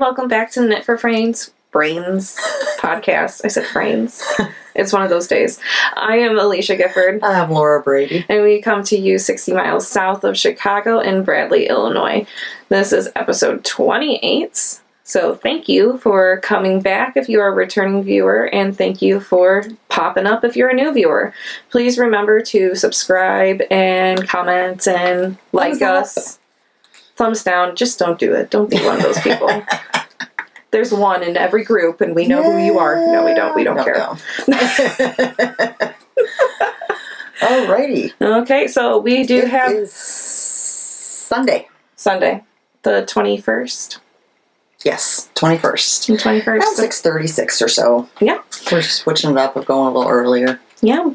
welcome back to the Knit for Brains podcast. I said frames. It's one of those days. I am Alisha Gifford. I'm Laura Brady. And we come to you 60 miles south of Chicago in Bradley, Illinois. This is episode 28. So thank you for coming back if you're a returning viewer, and thank you for popping up if you're a new viewer. Please remember to subscribe and comment and like us. Thumbs down. Just don't do it. Don't be one of those people. There's one in every group, and we know who you are. No, we don't. We don't care. No. Alrighty. Okay, so we do have... It is Sunday, the 21st. Yes, 21st. 21st. Around 6:36 or so. Yeah. We're switching it up of going a little earlier. Yeah.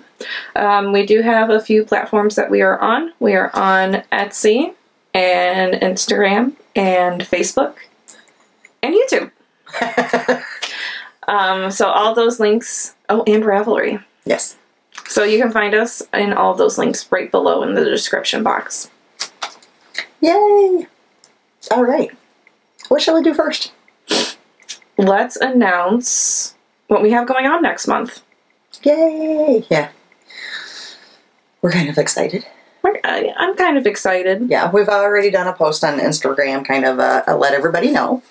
We do have a few platforms that we are on. We are on Etsy and Instagram and Facebook and YouTube. So all those links. Oh, and Ravelry. Yes. So you can find us in all those links right below in the description box. Yay! All right. What shall we do first? Let's announce what we have going on next month. Yay! Yeah. We're kind of excited. I'm kind of excited. Yeah, we've already done a post on Instagram, kind of let everybody know.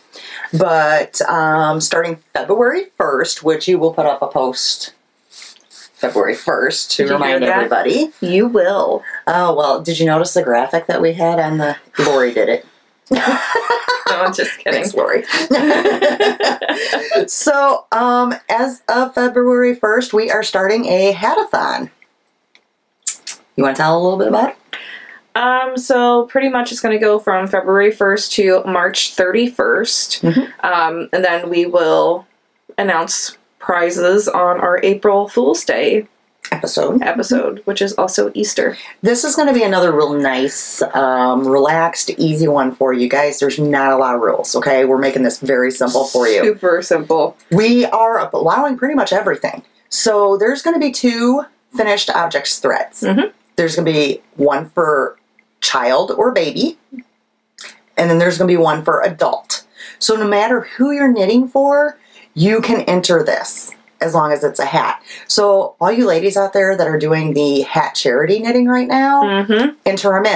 But starting February 1st, which you will put up a post February 1st to remind everybody. You will. Oh, well, did you notice the graphic that we had on the... Lori did it. No, I'm just kidding. Thanks, Lori. So, as of February 1st, we are starting a hatathon. You want to tell a little bit about it? So pretty much it's going to go from February 1st to March 31st. Mm-hmm. And then we will announce prizes on our April Fool's Day episode, which is also Easter. This is going to be another real nice, relaxed, easy one for you guys. There's not a lot of rules, okay? We're making this very simple for you. Super simple. We are allowing pretty much everything. So there's going to be 2 finished objects threads. Mm-hmm. There's going to be one for child or baby, and then there's going to be one for adult. So no matter who you're knitting for, you can enter this as long as it's a hat. So all you ladies out there that are doing the hat charity knitting right now, enter them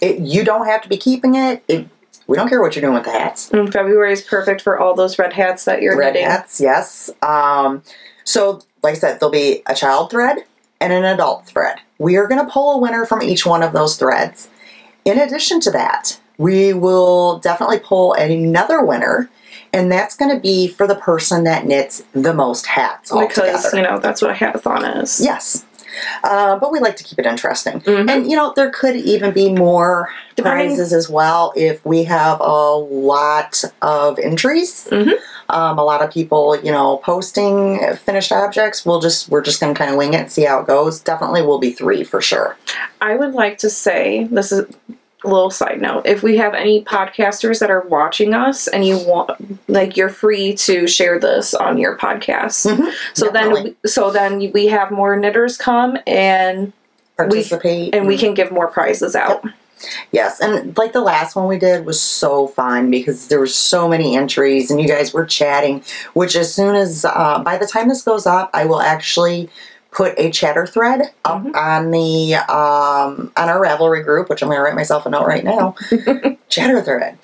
in. You don't have to be keeping it. We don't care what you're doing with the hats. And February is perfect for all those red hats that you're knitting. Red hats, yes. So like I said, there'll be a child thread and an adult thread. We are going to pull a winner from each one of those threads. In addition to that, we will definitely pull another winner, and that's going to be for the person that knits the most hats altogether. Because, you know, that's what a hatathon is. Yes. But we like to keep it interesting. And, you know, there could even be more prizes as well if we have a lot of entries. A lot of people, you know, posting finished objects. We're just going to kind of wing it and see how it goes. Definitely will be 3 for sure. I would like to say, this is a little side note, if we have any podcasters that are watching us and you want, like, you're free to share this on your podcast. So then we have more knitters come and participate, we can give more prizes out. Yep. Yes, and like the last one we did was so fun because there were so many entries and you guys were chatting, which as soon as, by the time this goes up, I will actually put a chatter thread up on the, on our Ravelry group, which I'm going to write myself a note right now. Chatter thread.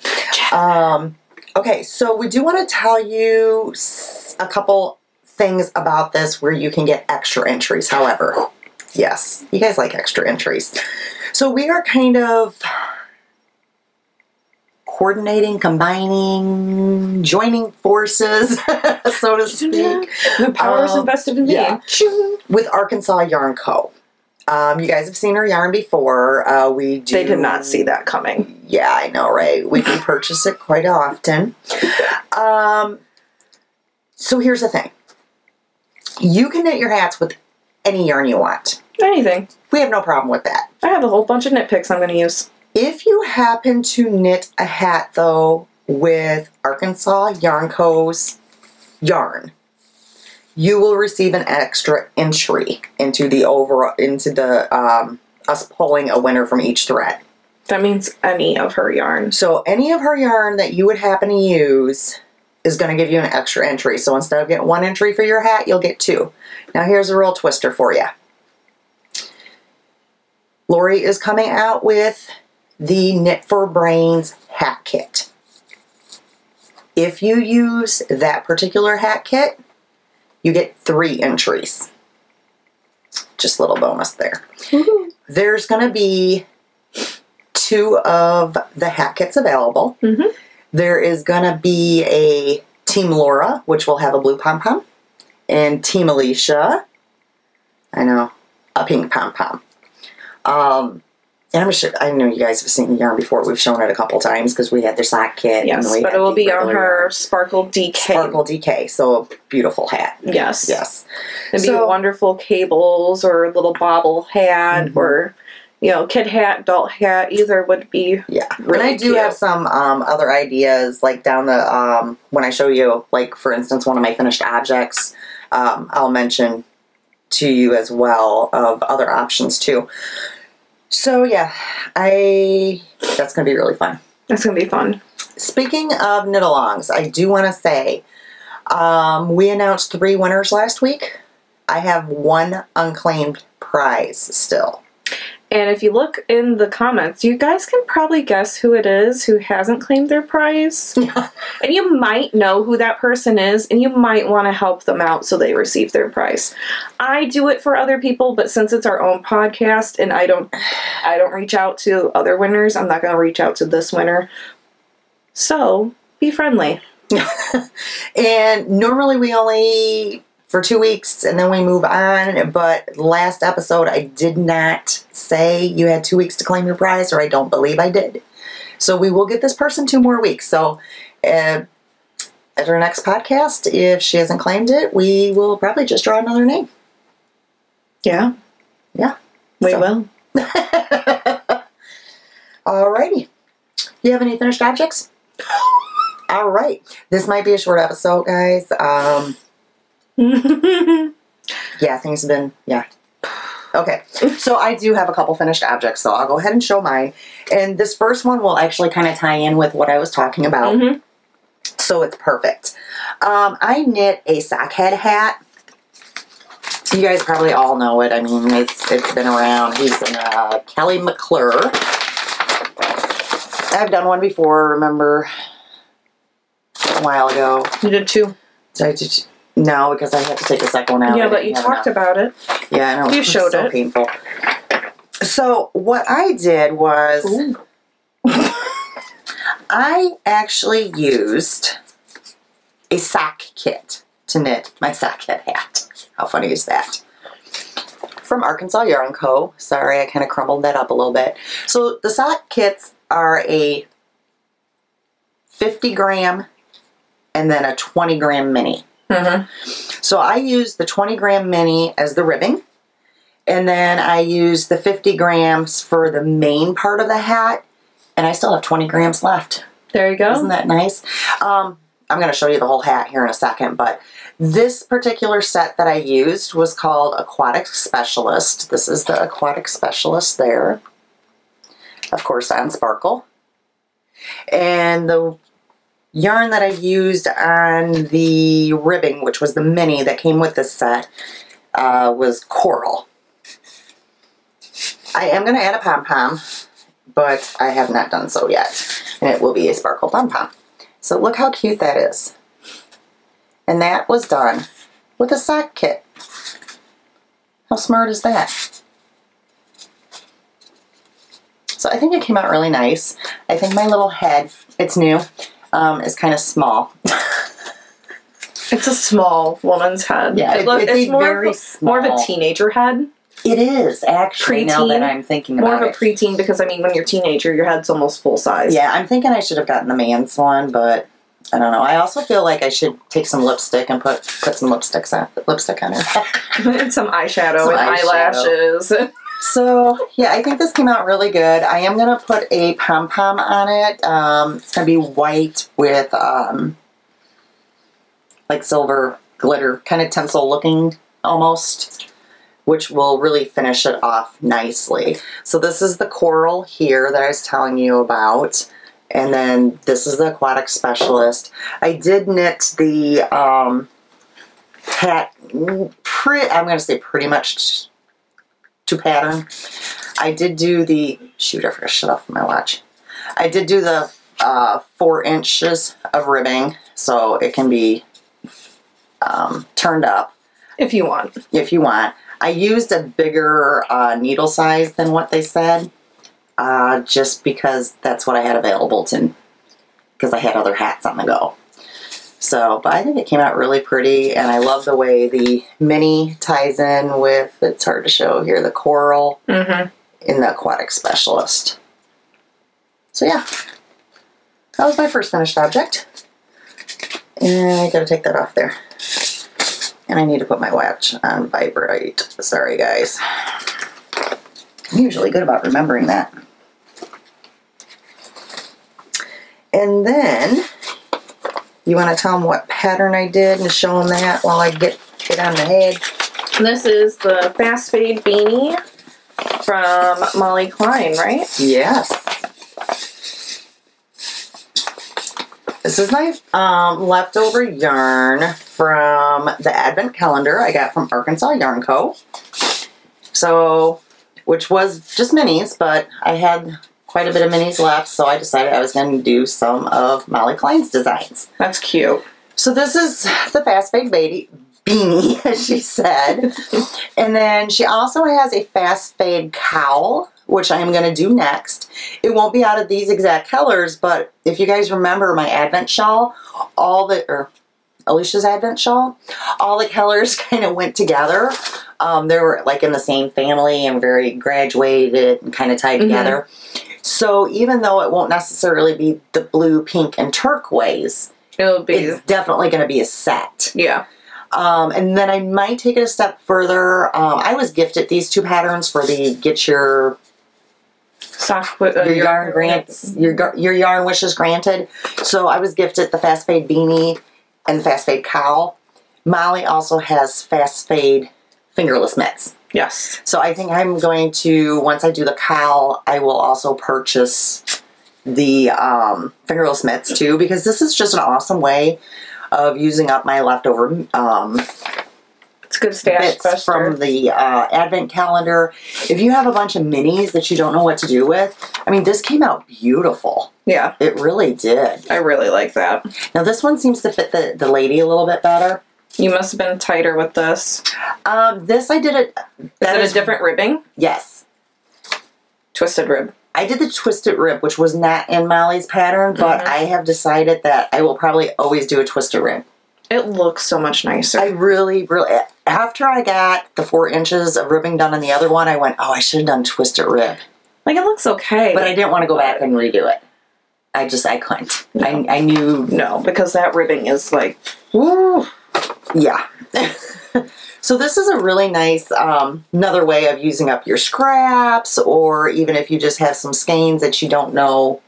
Okay, so we do want to tell you a couple things about this where you can get extra entries, however. Yes, you guys like extra entries. So we are kind of coordinating, combining, joining forces, so to speak. The power is invested in me. Yeah, with Arkansas Yarn Co. You guys have seen our yarn before. They did not see that coming. Yeah, I know, right? We do purchase it quite often. So here's the thing. You can knit your hats with any yarn you want. Anything. We have no problem with that. I have a whole bunch of knit picks I'm going to use. If you happen to knit a hat, though, with Arkansas Yarn Co.'s yarn, you will receive an extra entry into the us pulling a winner from each thread. That means any of her yarn. So any of her yarn that you would happen to use, is going to give you an extra entry. So instead of getting 1 entry for your hat, you'll get 2. Now here's a real twister for you. Lori is coming out with the Knit for Brains hat kit. If you use that particular hat kit, you get 3 entries. Just a little bonus there. Woohoo. There's going to be 2 of the hat kits available. Mm-hmm. There is going to be a Team Laura, which will have a blue pom-pom, and Team Alisha, I know, a pink pom-pom. And I'm sure, I know you guys have seen the yarn before. We've shown it a couple times because we had their sock kit. Yes, and but it will be on her Sparkle DK. Sparkle DK, so beautiful hat. Yes. Yes. It'd be wonderful cables or a little bobble hat or, you know, kid hat, adult hat. Either would be really and I do cute. have some other ideas, like down the, when I show you, like, for instance, one of my finished objects, I'll mention to you as well of other options too. So yeah, that's going to be really fun. That's going to be fun. Speaking of knit-alongs, I do want to say, we announced 3 winners last week. I have 1 unclaimed prize still. And if you look in the comments, you guys can probably guess who it is who hasn't claimed their prize. And you might know who that person is, and you might want to help them out so they receive their prize. I do it for other people, but since it's our own podcast and I don't reach out to other winners, I'm not going to reach out to this winner. So, be friendly. And normally we only for 2 weeks and then we move on, but last episode I did not say you had 2 weeks to claim your prize, or I don't believe I did. So we will get this person 2 more weeks. So at our next podcast, if she hasn't claimed it, we will probably just draw another name. Yeah. Yeah. We will. Alrighty. You have any finished objects? All right. This might be a short episode, guys. Yeah, things have been, Okay, so I do have a couple finished objects, so I'll go ahead and show mine. And this first one will actually kind of tie in with what I was talking about. So it's perfect. I knit a sock head hat. You guys probably all know it. I mean, it's been around. He's in Kelly McClure. I've done one before, remember, a while ago. You did 2. No, because I had to take the second one out. Yeah, but you talked about it. Yeah, I know. You showed it. So painful. So what I did was I actually used a sock kit to knit my sock head hat. How funny is that? From Arkansas Yarn Co. Sorry, I kind of crumbled that up a little bit. So the sock kits are a 50-gram and then a 20-gram mini. So I used the 20-gram mini as the ribbing, and then I used the 50 grams for the main part of the hat, and I still have 20 grams left. There you go. Isn't that nice? I'm going to show you the whole hat here in a second, but this particular set that I used was called Aquatic Specialist. This is the Aquatic Specialist there, of course, on Sparkle. And the yarn that I used on the ribbing, which was the mini that came with this set, was Coral. I am going to add a pom-pom, but I have not done so yet. And it will be a sparkle pom-pom. So look how cute that is. And that was done with a sock kit. How smart is that? So I think it came out really nice. I think my little head, it's new, is kind of small. It's a small woman's head. Yeah, it's more of a small. Teenager head. It is, actually, now that I'm thinking about it. More of a preteen, because, I mean, when you're a teenager, your head's almost full size. Yeah, I'm thinking I should have gotten the man's one, but I don't know. I also feel like I should take some lipstick and put some lipstick on it. And some eyeshadow and eyelashes. So, yeah, I think this came out really good. I am going to put a pom-pom on it. It's going to be white with, like, silver glitter, kind of tinsel looking almost, which will really finish it off nicely. So this is the coral here that I was telling you about. And then this is the Aquatic Specialist. I did knit the I'm going to say pretty much to pattern. I did do the, shoot, I forgot to shut off my watch. I did do the 4 inches of ribbing, so it can be turned up. If you want. If you want. I used a bigger needle size than what they said, just because that's what I had available because I had other hats on the go. So, but I think it came out really pretty, and I love the way the mini ties in with, it's hard to show here, the coral in the Aquatic Specialist. So yeah, that was my first finished object. And I gotta take that off there. And I need to put my watch on vibrate. Sorry guys. I'm usually good about remembering that. And then, you want to tell them what pattern I did and show them that while I get it on the head? This is the Fast Fade Beanie from Molly Klein, right? Yes. This is my leftover yarn from the Advent Calendar I got from Arkansas Yarn Co. So, which was just minis, but I had quite a bit of minis left, so I decided I was going to do some of Molly Klein's designs. That's cute. So this is the Fast Fade Beanie, as she said. And then she also has a Fast Fade Cowl, which I am going to do next. It won't be out of these exact colors, but if you guys remember my Advent shawl, Alisha's Advent shawl, all the colors kind of went together. They were like in the same family and very graduated and kind of tied together. So even though it won't necessarily be the blue, pink, and turquoise, it's definitely going to be a set. Yeah. And then I might take it a step further. I was gifted these 2 patterns for the Get Your your yarn wishes granted. So I was gifted the Fast Fade Beanie and the Fast Fade Cowl. Molly also has Fast Fade fingerless mitts. Yes. So I think I'm going to, once I do the cowl, I will also purchase the fingerless mitts too, because this is just an awesome way of using up my leftover it's good stash bits from the Advent Calendar. If you have a bunch of minis that you don't know what to do with, I mean, this came out beautiful. Yeah. It really did. I really like that. Now this one seems to fit the lady a little bit better. You must have been tighter with this. This I did it. Is it a different ribbing? Yes. Twisted rib. I did the twisted rib, which was not in Molly's pattern, but I have decided that I will probably always do a twisted rib. It looks so much nicer. I really, after I got the 4 inches of ribbing done on the other one, I went, oh, I should have done twisted rib. Like, it looks okay. But I didn't want to go back and redo it. I couldn't. No. I knew. No, because that ribbing is like, woo. Yeah. So this is a really nice, another way of using up your scraps, or even if you just have some skeins that you don't know,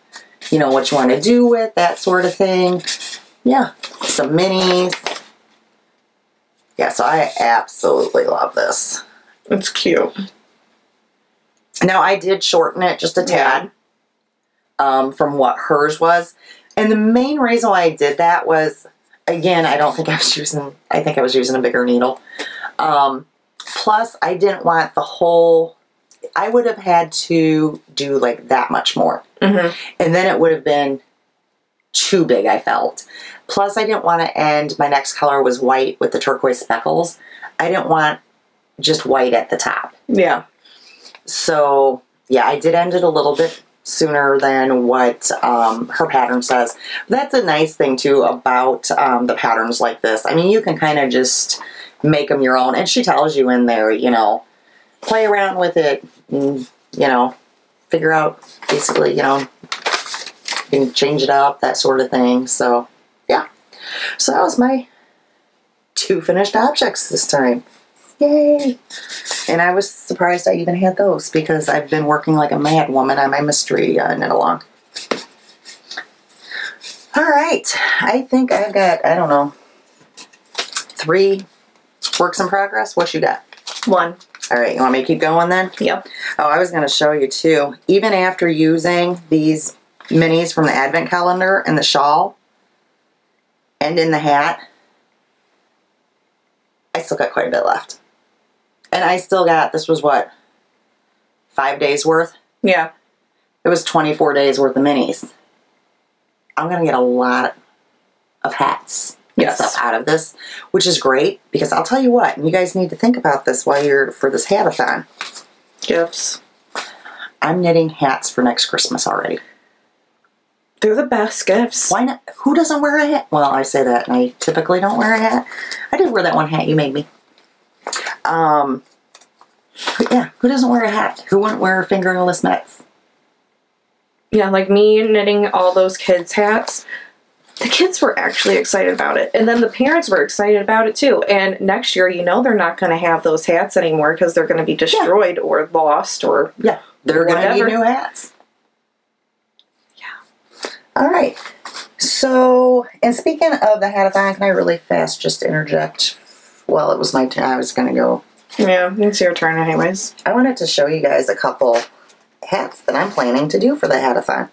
what you want to do with, that sort of thing. Yeah. Some minis. Yeah, so I absolutely love this. It's cute. Now, I did shorten it just a tad from what hers was. And the main reason why I did that was, again, I think I was using a bigger needle. Plus, I didn't want the whole, I would have had to do like that much more. And then it would have been too big, I felt. Plus, I didn't want to end, my next color was white with the turquoise speckles. I didn't want just white at the top. Yeah. So, yeah, I did end it a little bit sooner than what her pattern says. That's a nice thing, too, about the patterns like this. I mean, you can kind of just make them your own. And she tells you in there, play around with it, and, figure out, basically, you can change it up, that sort of thing. So, yeah. So that was my 2 finished objects this time. Yay! And I was surprised I even had those, because I've been working like a mad woman on my mystery knit-along. Alright, I think I've got, I don't know, 3 works in progress. What you got? 1. Alright, you want me to keep going then? Yep. Oh, I was going to show you too. Even after using these minis from the advent calendar and the shawl and in the hat, I still got quite a bit left. And I still got, this was what, 5 days worth? Yeah. It was 24 days worth of minis. I'm going to get a lot of hats and stuff out of this, which is great because I'll tell you what, and you guys need to think about this while you're for this hatathon. Gifts. I'm knitting hats for next Christmas already. They're the best gifts. Why not? Who doesn't wear a hat? Well, I say that, and I typically don't wear a hat. I did wear that one hat you made me. Yeah, who doesn't wear a hat? Who wouldn't wear fingerless mitts? Yeah, like me knitting all those kids' hats. The kids were actually excited about it. And then the parents were excited about it too. And next year, you know, they're not going to have those hats anymore because they're going to be destroyed or lost or they're going to be new hats. Yeah. All right. So, and speaking of the hatathon, can I really fast just interject? Well, it was my turn. I was going to go. Yeah, it's your turn anyways. I wanted to show you guys a couple hats that I'm planning to do for the hatathon.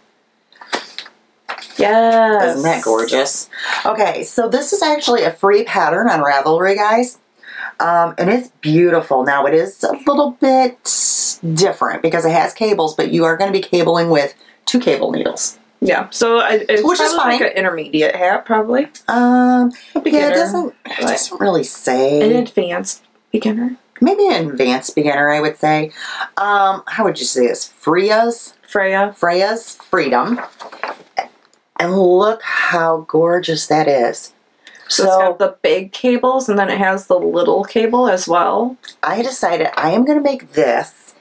Yes. Isn't that gorgeous? Okay, so this is actually a free pattern on Ravelry, guys. And it's beautiful. Now, it is a little bit different because it has cables, but you are going to be cabling with 2 cable needles. Yeah, so it's which is fine. Like an intermediate hat, probably. Yeah, beginner, it doesn't really say. An advanced beginner. Maybe an advanced beginner, I would say. How would you say this? Freya's Freedom. And look how gorgeous that is. So it's got the big cables, and then it has the little cable as well. I decided I am going to make this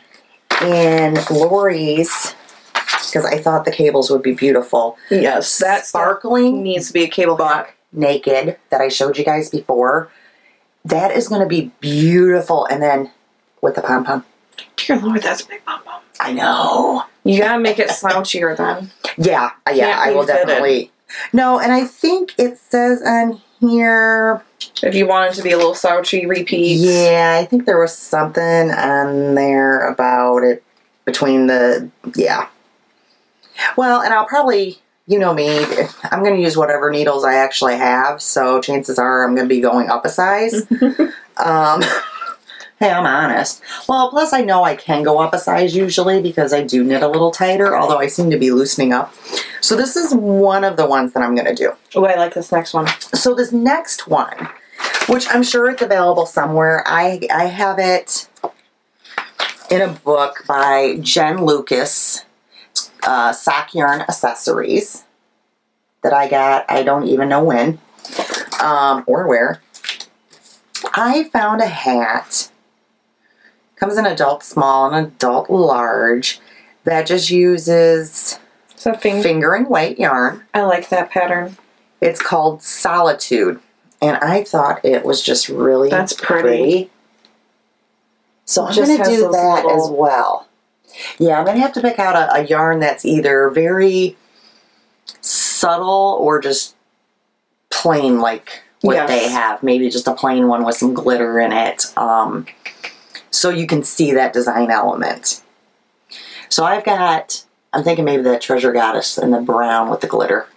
in Lori's, because I thought the cables would be beautiful. Yes, that sparkling needs to be a cable buck naked that I showed you guys before. That is going to be beautiful. And then with the pom-pom. Dear Lord, that's a big pom-pom. I know. You gotta make it slouchier then. Yeah, I will definitely. No, and I think it says on here, if you want it to be a little slouchy, repeat. Yeah, I think there was something on there about it between the, Well, and I'll probably, you know me, I'm going to use whatever needles I actually have, so chances are I'm going to be going up a size. Hey, I'm honest. Well, plus I know I can go up a size usually because I do knit a little tighter, although I seem to be loosening up. So this is one of the ones that I'm going to do. Oh, I like this next one. So this next one, which I'm sure it's available somewhere, I have it in a book by Jen Lucas, Sock Yarn Accessories, that I got, I don't even know when or where. I found a hat. Comes in adult small and adult large that just uses finger and weight yarn. I like that pattern. It's called Solitude, and I thought it was just really pretty. So I'm going to do that as well. Yeah, I'm going to have to pick out a yarn that's either very subtle or just plain like what they have. Maybe just a plain one with some glitter in it. So you can see that design element. So I'm thinking maybe that Treasure Goddess in the brown with the glitter.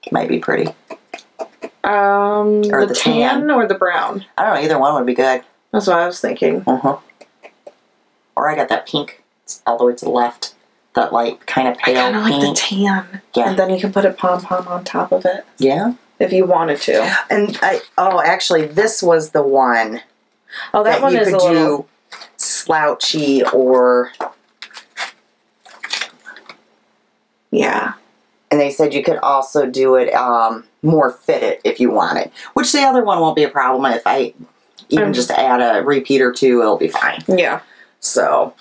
It might be pretty. Or the tan or the brown? I don't know, either one would be good. That's what I was thinking. Or I got that pink all the way to the left. That light kind of pale pink. I kind of like the tan. Yeah. And then you can put a pom-pom on top of it. Yeah. If you wanted to. And actually this was the one. Oh, that one is a little slouchy or and they said you could also do it more fitted if you wanted, which the other one won't be a problem. If I even just add a repeat or two, it'll be fine. So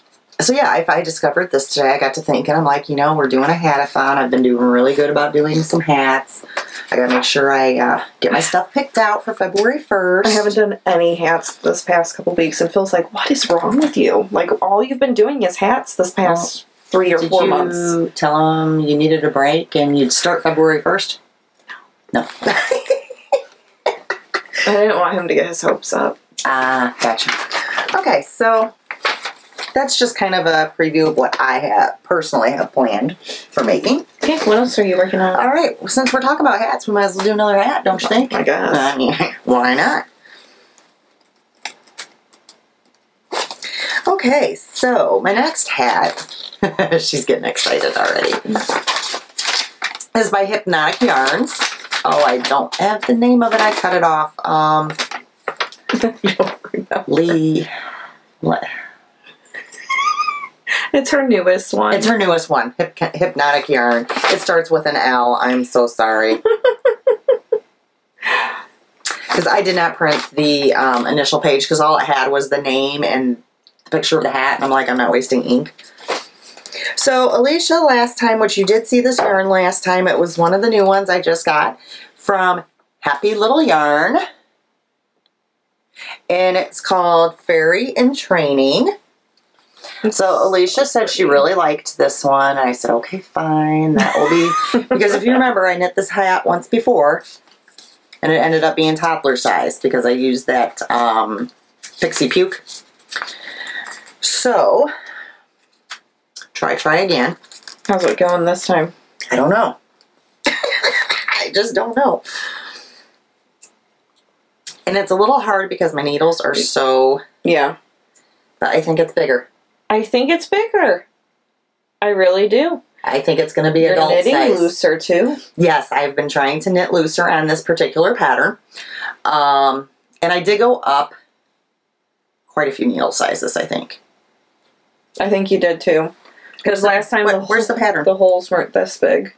yeah, if I discovered this today, I got to thinking, I'm like, you know, we're doing a hatathon. I've been doing really good about doing some hats. I gotta make sure I get my stuff picked out for February 1st. I haven't done any hats this past couple weeks, and Phil's like, what is wrong with you? Like, all you've been doing is hats this past 3 or 4 months. Did you tell him you needed a break and you'd start February 1st? No. I didn't want him to get his hopes up. Gotcha. Okay, so that's just kind of a preview of what I personally have planned for making. Okay, what else are you working on? All right, since we're talking about hats, we might as well do another hat, don't you think? I guess. I mean, why not? Okay, so my next hat, she's getting excited already, is by Hypnotic Yarns. Oh, I don't have the name of it. I cut it off. Lee. What? It's her newest one. It's her newest one. Hypnotic Yarn. It starts with an L. I'm so sorry. Because I did not print the initial page because all it had was the name and the picture of the hat. And I'm like, I'm not wasting ink. So, Alisha, last time, which you did see this yarn last time, it was one of the new ones I just got from Happy Little Yarn. And it's called Fairy in Training. So Alisha said she really liked this one. And I said, okay, fine. That will be... Because if you remember, I knit this hat once before. And it ended up being toddler size because I used that Pixie Puke. So, try again. How's it going this time? I don't know. I just don't know. And it's a little hard because my needles are so... Yeah. But I think it's bigger. I think it's bigger. I really do. I think it's going to be You're adult knitting size. looser too. Yes, I've been trying to knit looser on this particular pattern. And I did go up quite a few needle sizes, I think. I think you did too. Because last time, where's the pattern? The holes weren't this big.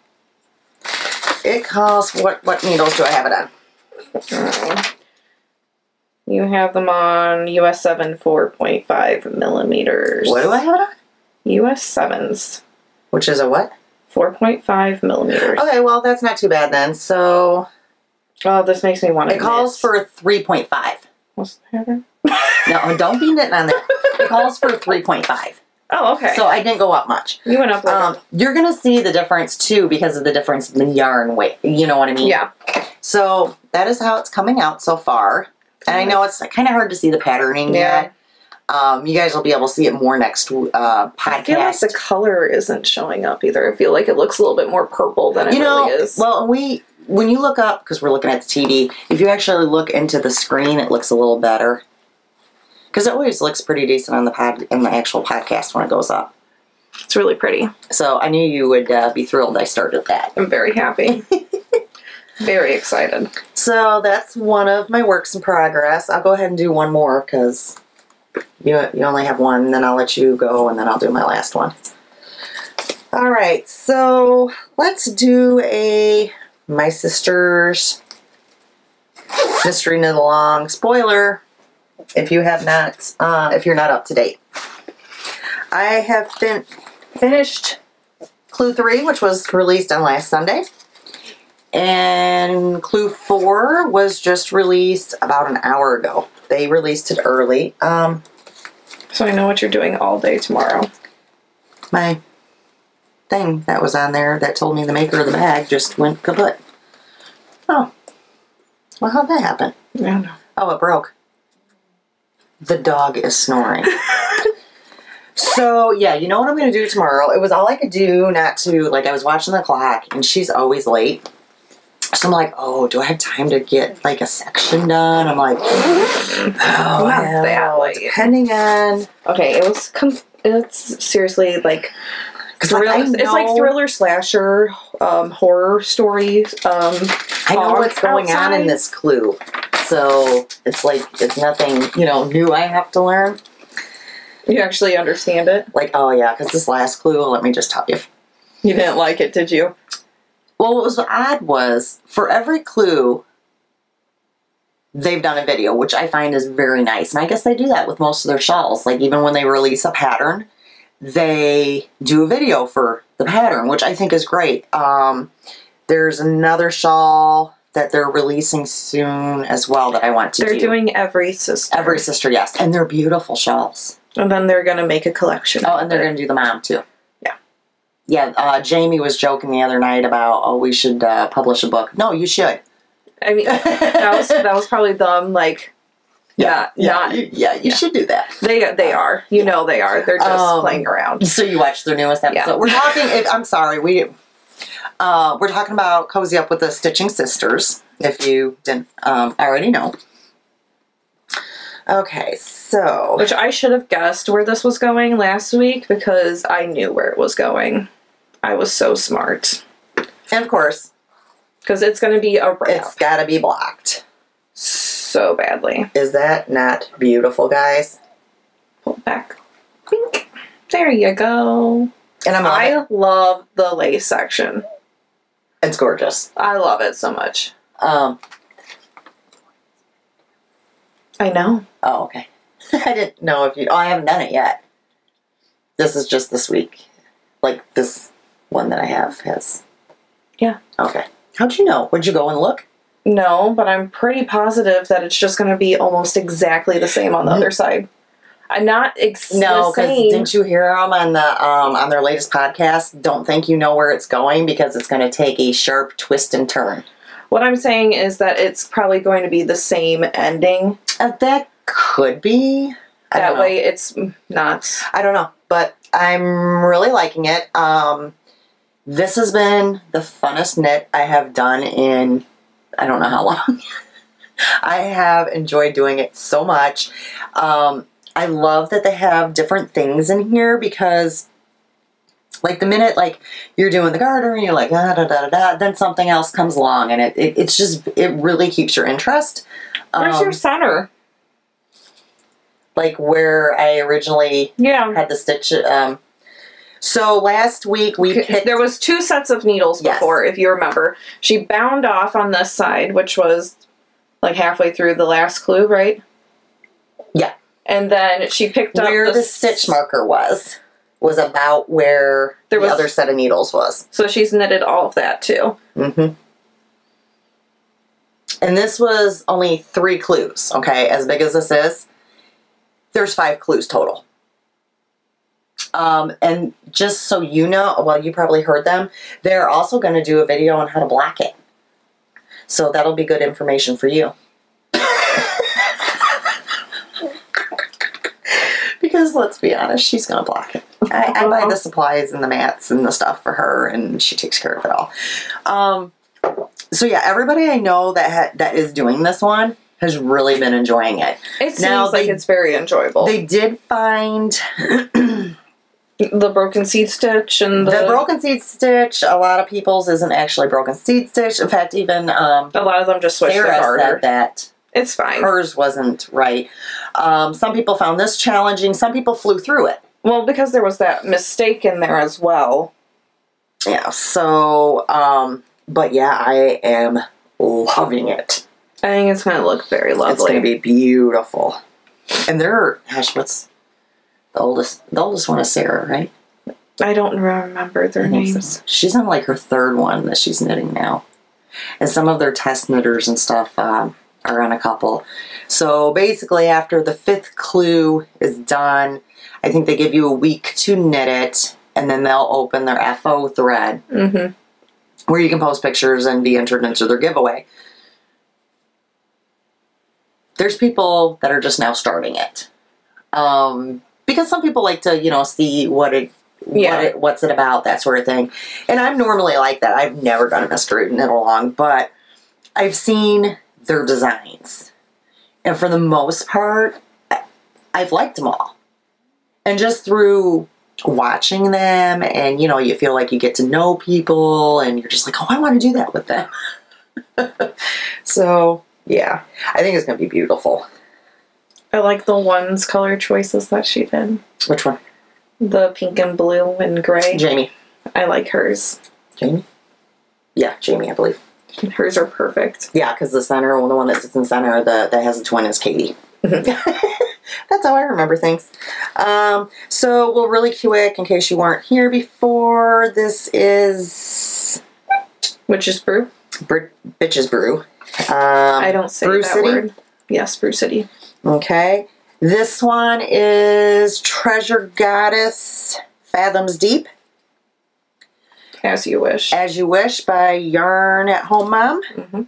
It calls, what needles do I have it on? You have them on US 7 4.5 millimeters. What do I have it on? US 7s. Which is a what? 4.5 millimeters. Okay, well, that's not too bad then. So... Oh, this makes me want to It calls for 3.5. What's the pattern? No, don't be knitting on there. It calls for 3.5. Oh, okay. So I didn't go up much. You went up like You're going to see the difference, too, because of the difference in the yarn weight. You know what I mean? Yeah. So that is how it's coming out so far. And I know it's kind of hard to see the patterning yet. You guys will be able to see it more next podcast. I feel like the color isn't showing up either. I feel like it looks a little bit more purple than it really is. Well, when you look up, because we're looking at the TV, if you actually look into the screen, it looks a little better. Because it always looks pretty decent on the actual podcast when it goes up. It's really pretty. So I knew you would be thrilled I started that. I'm very happy. Very excited. So that's one of my works in progress. I'll go ahead and do one more because you only have one, and then I'll let you go, and then I'll do my last one. All right, so let's do my sister's mystery knit along. Spoiler, if you have not, if you're not up to date. I have finished Clue 3, which was released on last Sunday. And Clue 4 was just released about an hour ago. They released it early. So I know what you're doing all day tomorrow. My thing that was on there that told me the maker of the bag just went kaput. Oh. Well, how'd that happen? I don't know. Oh, it broke. The dog is snoring. So, yeah, you know what I'm going to do tomorrow? It was all I could do not to, like, I was watching the clock, and she's always late. So I'm like, oh, do I have time to get, like, a section done? I'm like, oh, Not that late. Depending on... Okay, it's seriously, like... It's like thriller, slasher, horror stories. I know what's going on in this clue. So, it's like, it's nothing, new I have to learn. You actually understand it? Like, oh yeah, because this last clue, let me just tell you. You didn't like it, did you? Well, what was odd was, for every clue, they've done a video, which I find is very nice. And I guess they do that with most of their shawls. Like, even when they release a pattern, they do a video for the pattern, which I think is great. There's another shawl that they're releasing soon as well that I want to do. They're doing Every Sister. Every Sister, yes. And they're beautiful shawls. And then they're going to make a collection. Oh, and they're going to do the mom, too. Yeah. Yeah, Jamie was joking the other night about, oh, we should publish a book. No, you should. I mean, that was probably them, like, You should do that. They are. You know they are. They're just playing around. So you watched their newest episode. Yeah. We're talking, I'm sorry, we're talking about Cozy Up with the Stitching Sisters, if you didn't already know. Okay, so... Which I should have guessed where this was going last week because I knew where it was going. I was so smart. And of course... Because it's going to be a wrap. It's got to be blocked. So badly. Is that not beautiful, guys? Pull it back. Pink. There you go. And I love the lace section. It's gorgeous. I love it so much. I know. Oh, okay. I didn't know if you... Oh, I haven't done it yet. This is just this week. Like, this one that I have has... Yeah. Okay. How'd you know? Would you go and look? No, but I'm pretty positive that it's just going to be almost exactly the same on the other side. I'm not No, because didn't you hear them on their latest podcast? Don't think you know where it's going because it's going to take a sharp twist and turn. What I'm saying is that it's probably going to be the same ending. That could be. That way it's not. I don't know, but I'm really liking it. This has been the funnest knit I have done in I don't know how long. I have enjoyed doing it so much. I love that they have different things in here because like the minute like you're doing the garter and you're like da da da da, then something else comes along and it really keeps your interest. Where's your center? Like where I originally had the stitch. So last week we picked... There was 2 sets of needles before, if you remember. She bound off on this side, which was like halfway through the last clue, right? Yeah. And then she picked up where the stitch marker was about where the other set of needles was. So she's knitted all of that too. Mm-hmm. And this was only 3 clues, okay? As big as this is, there's 5 clues total. And just so you know, well, you probably heard them, they're also going to do a video on how to block it. So that'll be good information for you. Because let's be honest, she's going to block it. I buy the supplies and the mats and the stuff for her, and she takes care of it all. So yeah, everybody I know that is doing this one has really been enjoying it. It seems like it's very enjoyable. They did find... the broken seed stitch and the broken seed stitch. A lot of people's isn't actually broken seed stitch. In fact, even a lot of them just switched Sarah the garter. said that it's fine. Hers wasn't right. Some people found this challenging. Some people flew through it. Well, because there was that mistake in there as well. Yeah. So, but yeah, I am loving it. I think it's going to look very lovely. It's going to be beautiful. And gosh, what's the oldest one is Sarah, right? I don't remember their names. So. She's on like her 3rd one that she's knitting now. And some of their test knitters and stuff are on a couple. So basically after the 5th clue is done, I think they give you a week to knit it, and then they'll open their FO thread where you can post pictures and be entered into their giveaway. There's people that are just now starting it. Because some people like to, see what's it about, that sort of thing. And I'm normally like that. I've never done a mystery knit along, but I've seen their designs. And for the most part, I've liked them all. And just through watching them and, you feel like you get to know people and you're just like, oh, I want to do that with them. So, yeah, I think it's going to be beautiful. I like the one's color choices that she did. Which one? The pink and blue and gray. Jamie. I like hers. Jamie? Yeah, Jamie, I believe. Hers are perfect. Yeah, because the one that sits in center that has the twin is Katie. That's how I remember things. So we'll really quick, in case you weren't here before, this is... Witch's Brew? Bitch's Brew. I don't say Brew that City? word. Yes, Brew City. Okay. This one is Treasure Goddess Fathoms Deep. As You Wish. As You Wish by Yarn at Home Mom,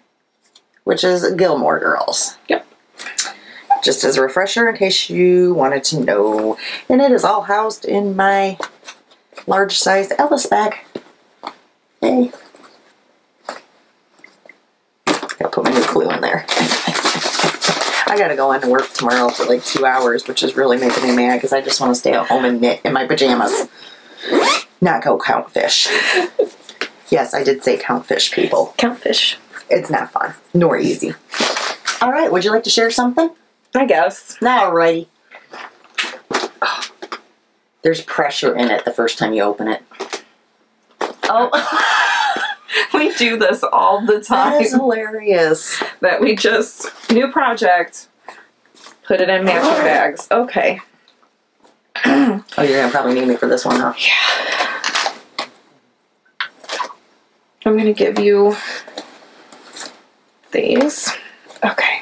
which is Gilmore Girls. Yep. Just as a refresher in case you wanted to know. And it is all housed in my large size Ellis bag. Hey. Gotta put my new clue in there. I gotta go into work tomorrow for like 2 hours, which is really making me mad because I just want to stay at home and knit in my pajamas. Not go count fish. Yes, I did say count fish, people. Count fish. It's not fun, nor easy. All right, would you like to share something? I guess. Alrighty. Oh, there's pressure in it the first time you open it. Oh. We do this all the time. That is hilarious. That we just, new project, put it in matching bags. Okay. Oh, you're going to probably need me for this one, huh? Yeah. I'm going to give you these. Okay.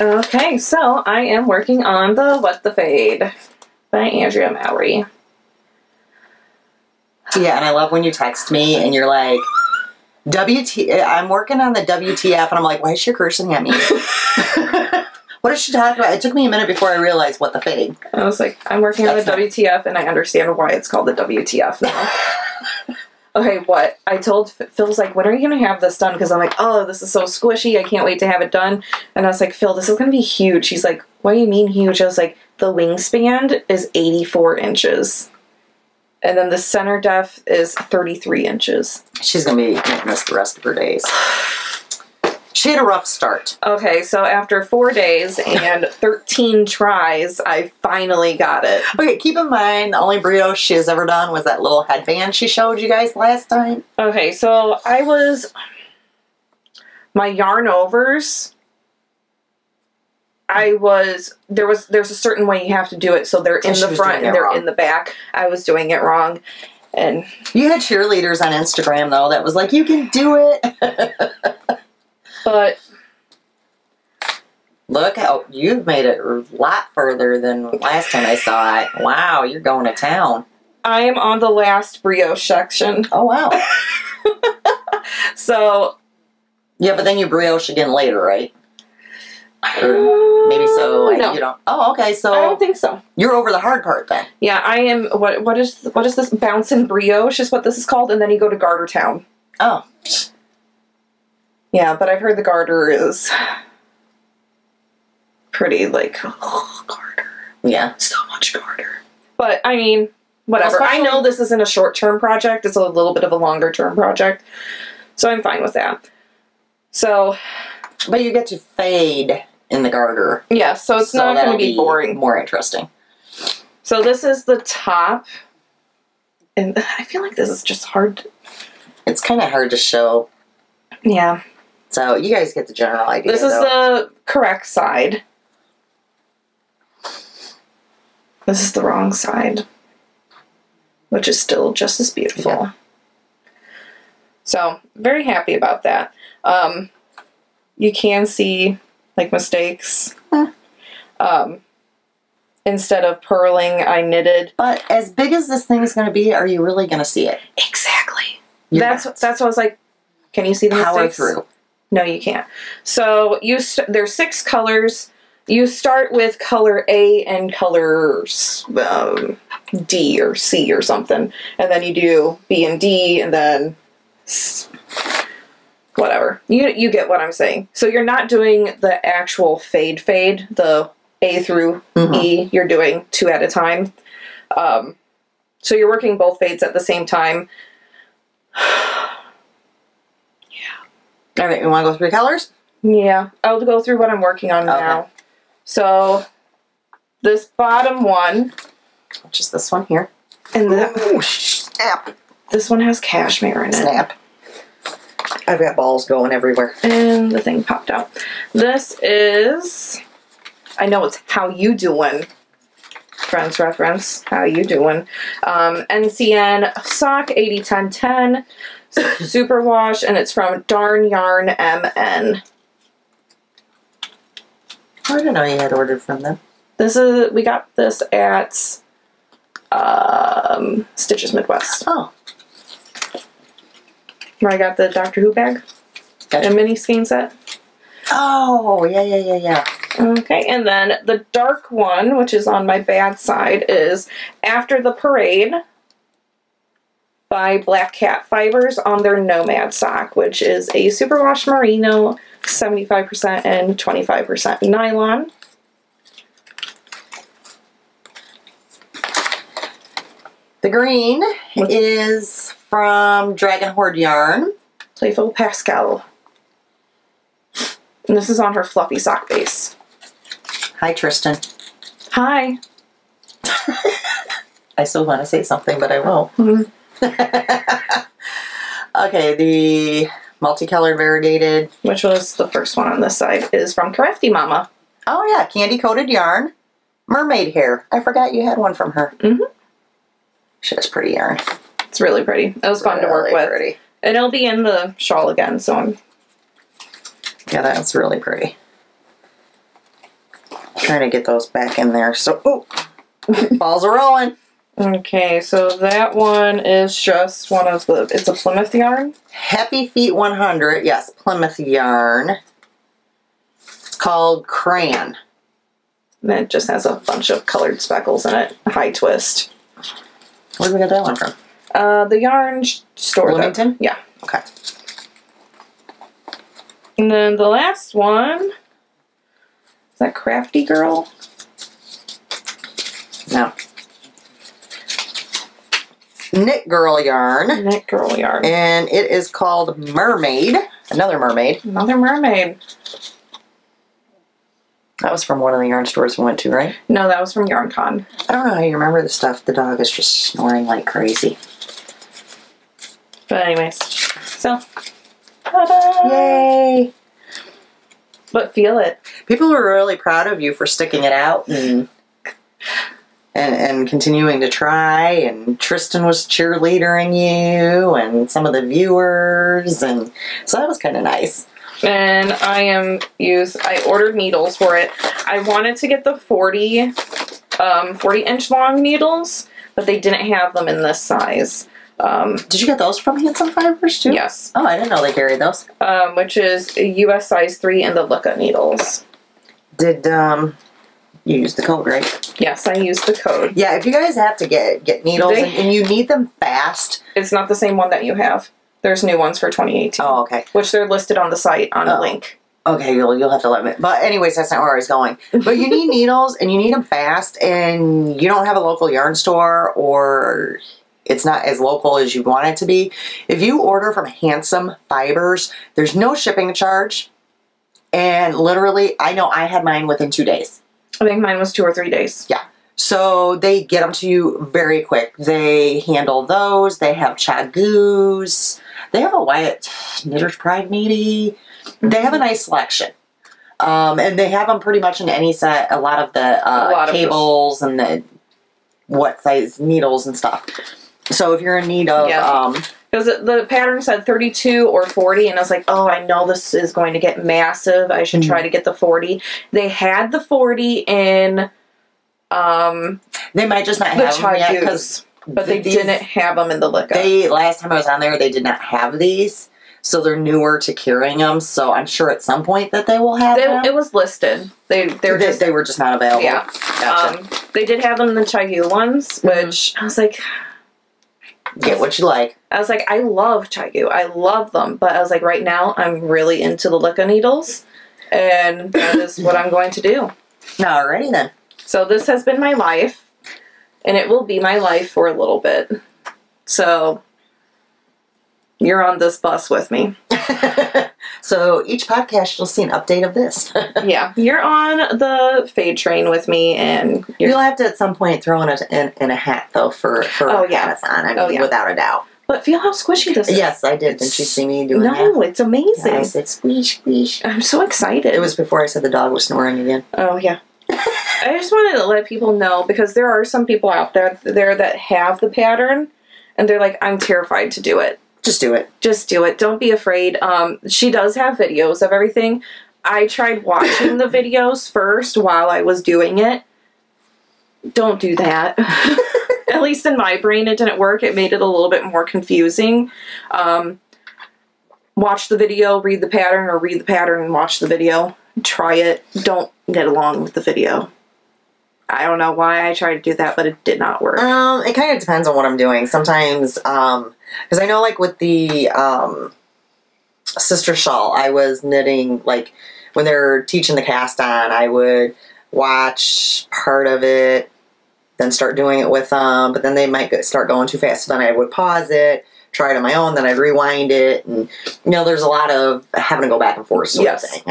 Okay, so I am working on the What the Fade by Andrea Mowry. Yeah, and I love when you text me and you're like, I'm working on the WTF, and I'm like, why is she cursing at me? What is she talking about? It took me a minute before I realized what the fade. I was like, I'm working on the WTF, and I understand why it's called the WTF now. Okay, what? I told Phil's like, when are you going to have this done? Because I'm like, oh, this is so squishy. I can't wait to have it done. And I was like, Phil, this is going to be huge. He's like, what do you mean huge? I was like, the wingspan is 84 inches. And then the center depth is 33 inches. She's going to be making this the rest of her days. She had a rough start. Okay, so after 4 days and 13 tries, I finally got it. Okay, keep in mind, the only brioche she has ever done was that little headband she showed you guys last time. Okay, so my yarn overs, there's a certain way you have to do it, so they're in the front and they're in the back. I was doing it wrong. And you had cheerleaders on Instagram, though, that was like, you can do it. But look how you've made it a lot further than last time I saw it. Wow, you're going to town. I am on the last brioche section. Oh, wow. So. Yeah, but then you brioche again later, right? Or maybe so. No. You don't. Oh, okay. So I don't think so. You're over the hard part then. Yeah, I am. What is this? Bouncing brioche is what this is called, and then you go to Garter Town. Oh. Yeah, but I've heard the garter is pretty, like, oh, garter. Yeah. So much garter. But, I mean, whatever. I know this isn't a short-term project. It's a little bit of a longer-term project. So I'm fine with that. So. But you get to fade in the garter. Yeah, so it's not going to be boring. More interesting. So this is the top. And I feel like this is just hard. It's kind of hard to show. Yeah. So you guys get the general idea. This is the correct side. This is the wrong side, which is still just as beautiful. Yeah. So very happy about that. You can see like mistakes. Instead of purling, I knitted. But as big as this thing is going to be, are you really going to see it? Exactly. That's what I was like. Can you see the mistakes? Power through. No, you can't. So there's 6 colors. You start with color A and color D or C or something, and then you do B and D, and then whatever. You get what I'm saying. So you're not doing the actual fade, the A through E. You're doing 2 at a time. So you're working both fades at the same time. All right, you want to go through colors? Yeah, I'll go through what I'm working on now. So, this bottom one, which is this one here, and snap. This one has cashmere in it. Snap. I've got balls going everywhere. And the thing popped out. This is, I know it's How You Doing. Friends reference. How You Doing. NCN Sock 801010. Superwash, and it's from Darn Yarn MN. I didn't know you had ordered from them. We got this at Stitches Midwest. Oh. where I got the Doctor Who bag. Gotcha. A mini skein set. Oh, yeah. Okay, and then the dark one, which is on my bad side, is After the Parade by Black Cat Fibers on their Nomad sock, which is a superwash merino, 75% and 25% nylon. The green is from Dragon Horde Yarn. Playful Pascal. And this is on her fluffy sock base. Hi, Tristan. Hi. I still want to say something, but I won't. Mm-hmm. Okay, the multicolored variegated. Which was the first one on this side, is from Crafty Mama. Oh, yeah, candy coated yarn. Mermaid hair. I forgot you had one from her. Mm-hmm. She has pretty yarn. It's really pretty. It was fun to work with. Pretty. And it'll be in the shawl again, so I'm... Yeah, that's really pretty. Trying to get those back in there. So, oh, balls are rolling. Okay, so that one is just one of the... It's a Plymouth yarn. Happy Feet 100. Yes, Plymouth yarn. It's called Crayon. And it just has a bunch of colored speckles in it. High twist. Where did we get that one from? The yarn store. Bloomington? Yeah. Okay. And then the last one, is that Crafty Girl? No. Knit Girl yarn. Knit Girl yarn. And it is called Mermaid. Another mermaid. Another mermaid. That was from one of the yarn stores we went to, right? No, that was from YarnCon. I don't know how you remember the stuff. The dog is just snoring like crazy. But anyways, so, ta-da! Yay! But feel it. People were really proud of you for sticking it out and continuing to try. And Tristan was cheerleadering you, and some of the viewers, and so that was kind of nice. And I ordered needles for it. I wanted to get the 40-inch long needles, but they didn't have them in this size. Did you get those from Handsome Fibers too? Yes. Oh, I didn't know they carried those. Which is a US size 3 and the Looka needles. Did you use the code, right? Yes, I used the code. Yeah, if you guys have to get needles and you need them fast. It's not the same one that you have. There's new ones for 2018. Oh, okay. Which they're listed on the site on a link. Okay, you'll have to let me. But anyways, that's not where I was going. But you need needles, and you need them fast, and you don't have a local yarn store, or it's not as local as you want it to be. If you order from Handsome Fibers, there's no shipping charge, and literally, I know I had mine within 2 days. I think mine was 2 or 3 days. Yeah. So they get them to you very quick. They handle those. They have chagoos. They have a Wyatt Knitter's Pride maybe. They have a nice selection. And they have them pretty much in any set. A lot of the cables and the what size needles and stuff. So if you're in need of... because the pattern said 32 or 40, and I was like, oh, I know this is going to get massive. I should try to get the 40. They had the 40 in... they might just not have them yet, because... But they didn't have them in the Looka. Last time I was on there, they did not have these. So they're newer to carrying them. So I'm sure at some point that they will have them. It was listed. They were just not available. Yeah. Gotcha. They did have them in the Chagu ones, which I was like... Get what you like. I was like, I love Chagu. I love them. But I was like, right now, I'm really into the Looka needles. And that is what I'm going to do. Alrighty then. So this has been my life. And it will be my life for a little bit. So, you're on this bus with me. So, each podcast you'll see an update of this. Yeah, you're on the fade train with me, and you'll have to at some point throw in a hat, though, for a hackathon. I mean, without a doubt. But feel how squishy this is. Yes, I did. Didn't you see me doing that? No, it's amazing. Yeah, I said squish, squish. I'm so excited. It was before I said the dog was snoring again. Oh, yeah. I just wanted to let people know, because there are some people out there that have the pattern, and they're like, I'm terrified to do it. Just do it. Just do it. Don't be afraid. She does have videos of everything. I tried watching the videos first while I was doing it. Don't do that. At least in my brain, it didn't work. It made it a little bit more confusing. watch the video, read the pattern, or read the pattern and watch the video. Try it. Don't get along with the video. I don't know why I tried to do that, but it did not work. It kind of depends on what I'm doing. Sometimes, because I know, like, with the sister shawl, I was knitting, like, when they're teaching the cast on, I would watch part of it, then start doing it with them, but then they might start going too fast, so then I would pause it, try it on my own, then I'd rewind it, and, you know, there's a lot of having to go back and forth sort of thing.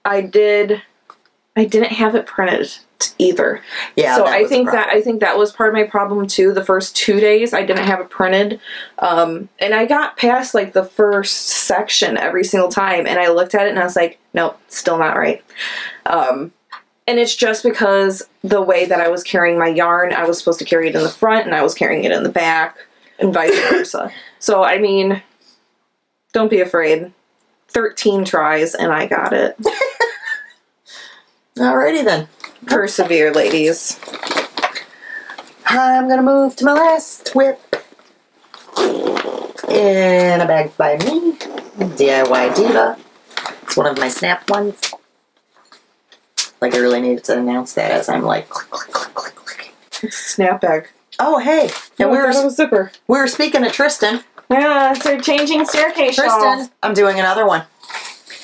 I didn't have it printed either. Yeah, so I think that was part of my problem too. The first 2 days I didn't have it printed, and I got past like the first section every single time, and I looked at it and I was like, nope, still not right. And it's just because the way that I was carrying my yarn, I was supposed to carry it in the front, and I was carrying it in the back, and vice versa. So I mean, don't be afraid. 13 tries and I got it. Alrighty then. Persevere, ladies. I'm gonna move to my last whip. In a bag by me. DIY Diva. It's one of my snap ones. Like, I really needed to announce that as I'm like, click, click, click, click, click. It's a snap bag. Oh, hey. And we were speaking of Tristan. Yeah, so changing staircase Tristan, shawls. I'm doing another one.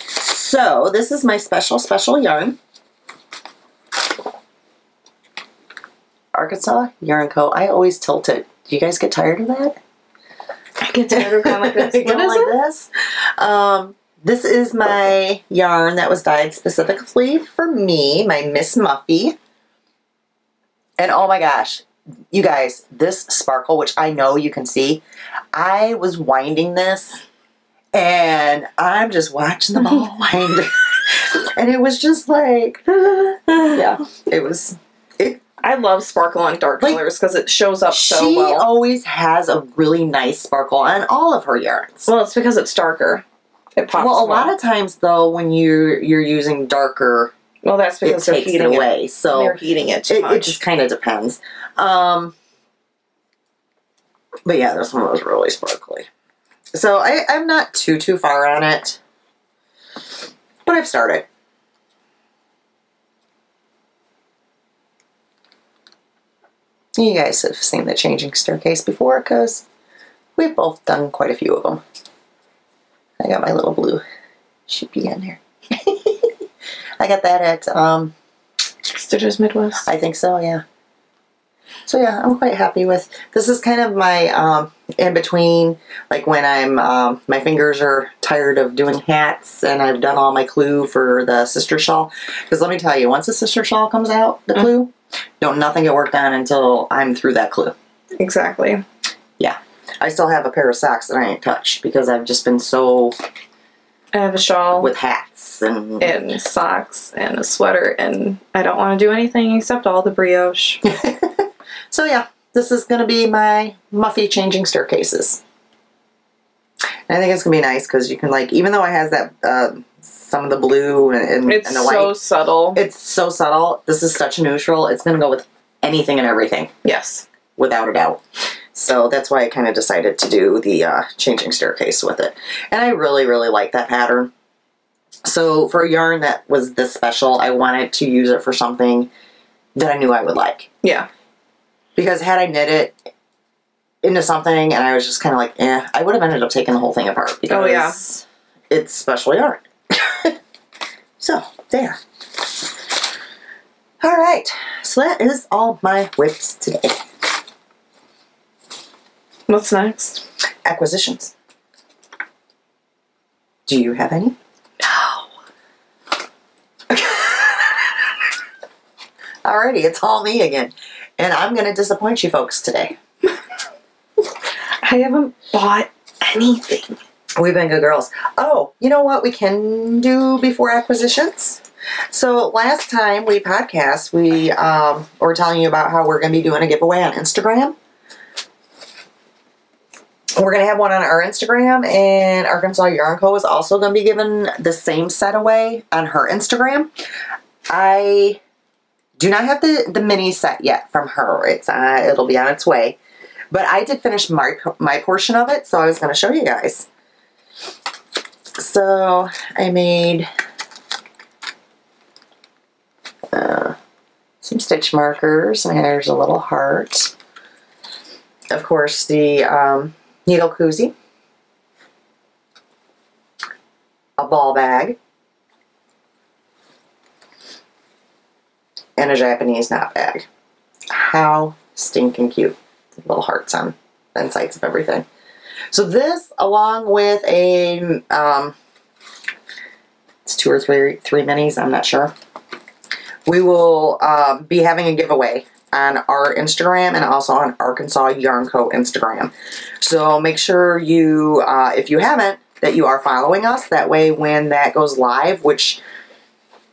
So, this is my special yarn. Arkansas Yarn Co. I always tilt it. Do you guys get tired of that? I get tired of going like this. What is this? This is my yarn that was dyed specifically for me, my Miss Muffy. And oh my gosh, you guys, this sparkle, which I know you can see, I was winding this and I'm just watching them all wind. And it was just like, yeah, I love sparkle on dark colors because it shows up so well. She always has a really nice sparkle on all of her yarns. Well, it's because it's darker. It pops well. A lot of times, though, when you're using darker, well, that's because it takes it away. So they're heating it too much. It just kind of depends. But yeah, this one was really sparkly. So I'm not too far on it, but I've started. You guys have seen the changing staircase before because we've both done quite a few of them. I got my little blue sheepy in there. I got that at Stitches Midwest. I think so, yeah. So yeah, I'm quite happy with this. Is kind of my in between, like when I'm my fingers are tired of doing hats and I've done all my clue for the sister shawl. Because let me tell you, once the sister shawl comes out, the clue, don't nothing get worked on until I'm through that clue. Exactly. Yeah. I still have a pair of socks that I ain't touched because I've just been so... I have a shawl. With hats and... And socks and a sweater, and I don't want to do anything except all the brioche. So yeah, this is going to be my Muffy changing staircases. And I think it's going to be nice because you can, like, even though it has that... some of the blue and the white. It's so subtle. It's so subtle. This is such a neutral. It's going to go with anything and everything. Yes. Without a doubt. So that's why I kind of decided to do the changing staircase with it. And I really, really like that pattern. So for a yarn that was this special, I wanted to use it for something that I knew I would like. Yeah. Because had I knit it into something and I was just kind of like, eh, I would have ended up taking the whole thing apart. Because it's special yarn. So, there. Alright, so that is all my whips today. What's next? Acquisitions. Do you have any? No. Alrighty, it's all me again. And I'm going to disappoint you folks today. I haven't bought anything. We've been good girls. Oh, you know what we can do before acquisitions? So last time we podcast, we were telling you about how we're going to be doing a giveaway on Instagram. We're going to have one on our Instagram, and Arkansas Yarn Co. is also going to be giving the same set away on her Instagram. I do not have the mini set yet from her. It'll be on its way. But I did finish my portion of it, so I was going to show you guys. So I made some stitch markers, and there's a little heart. Of course, the needle koozie, a ball bag, and a Japanese knot bag. How stinking cute. Little hearts on the insides of everything. So this, along with a, it's 2 or 3 minis, I'm not sure. We will be having a giveaway on our Instagram and also on Arkansas Yarn Co. Instagram. So make sure you, if you haven't, that you are following us. That way when that goes live, which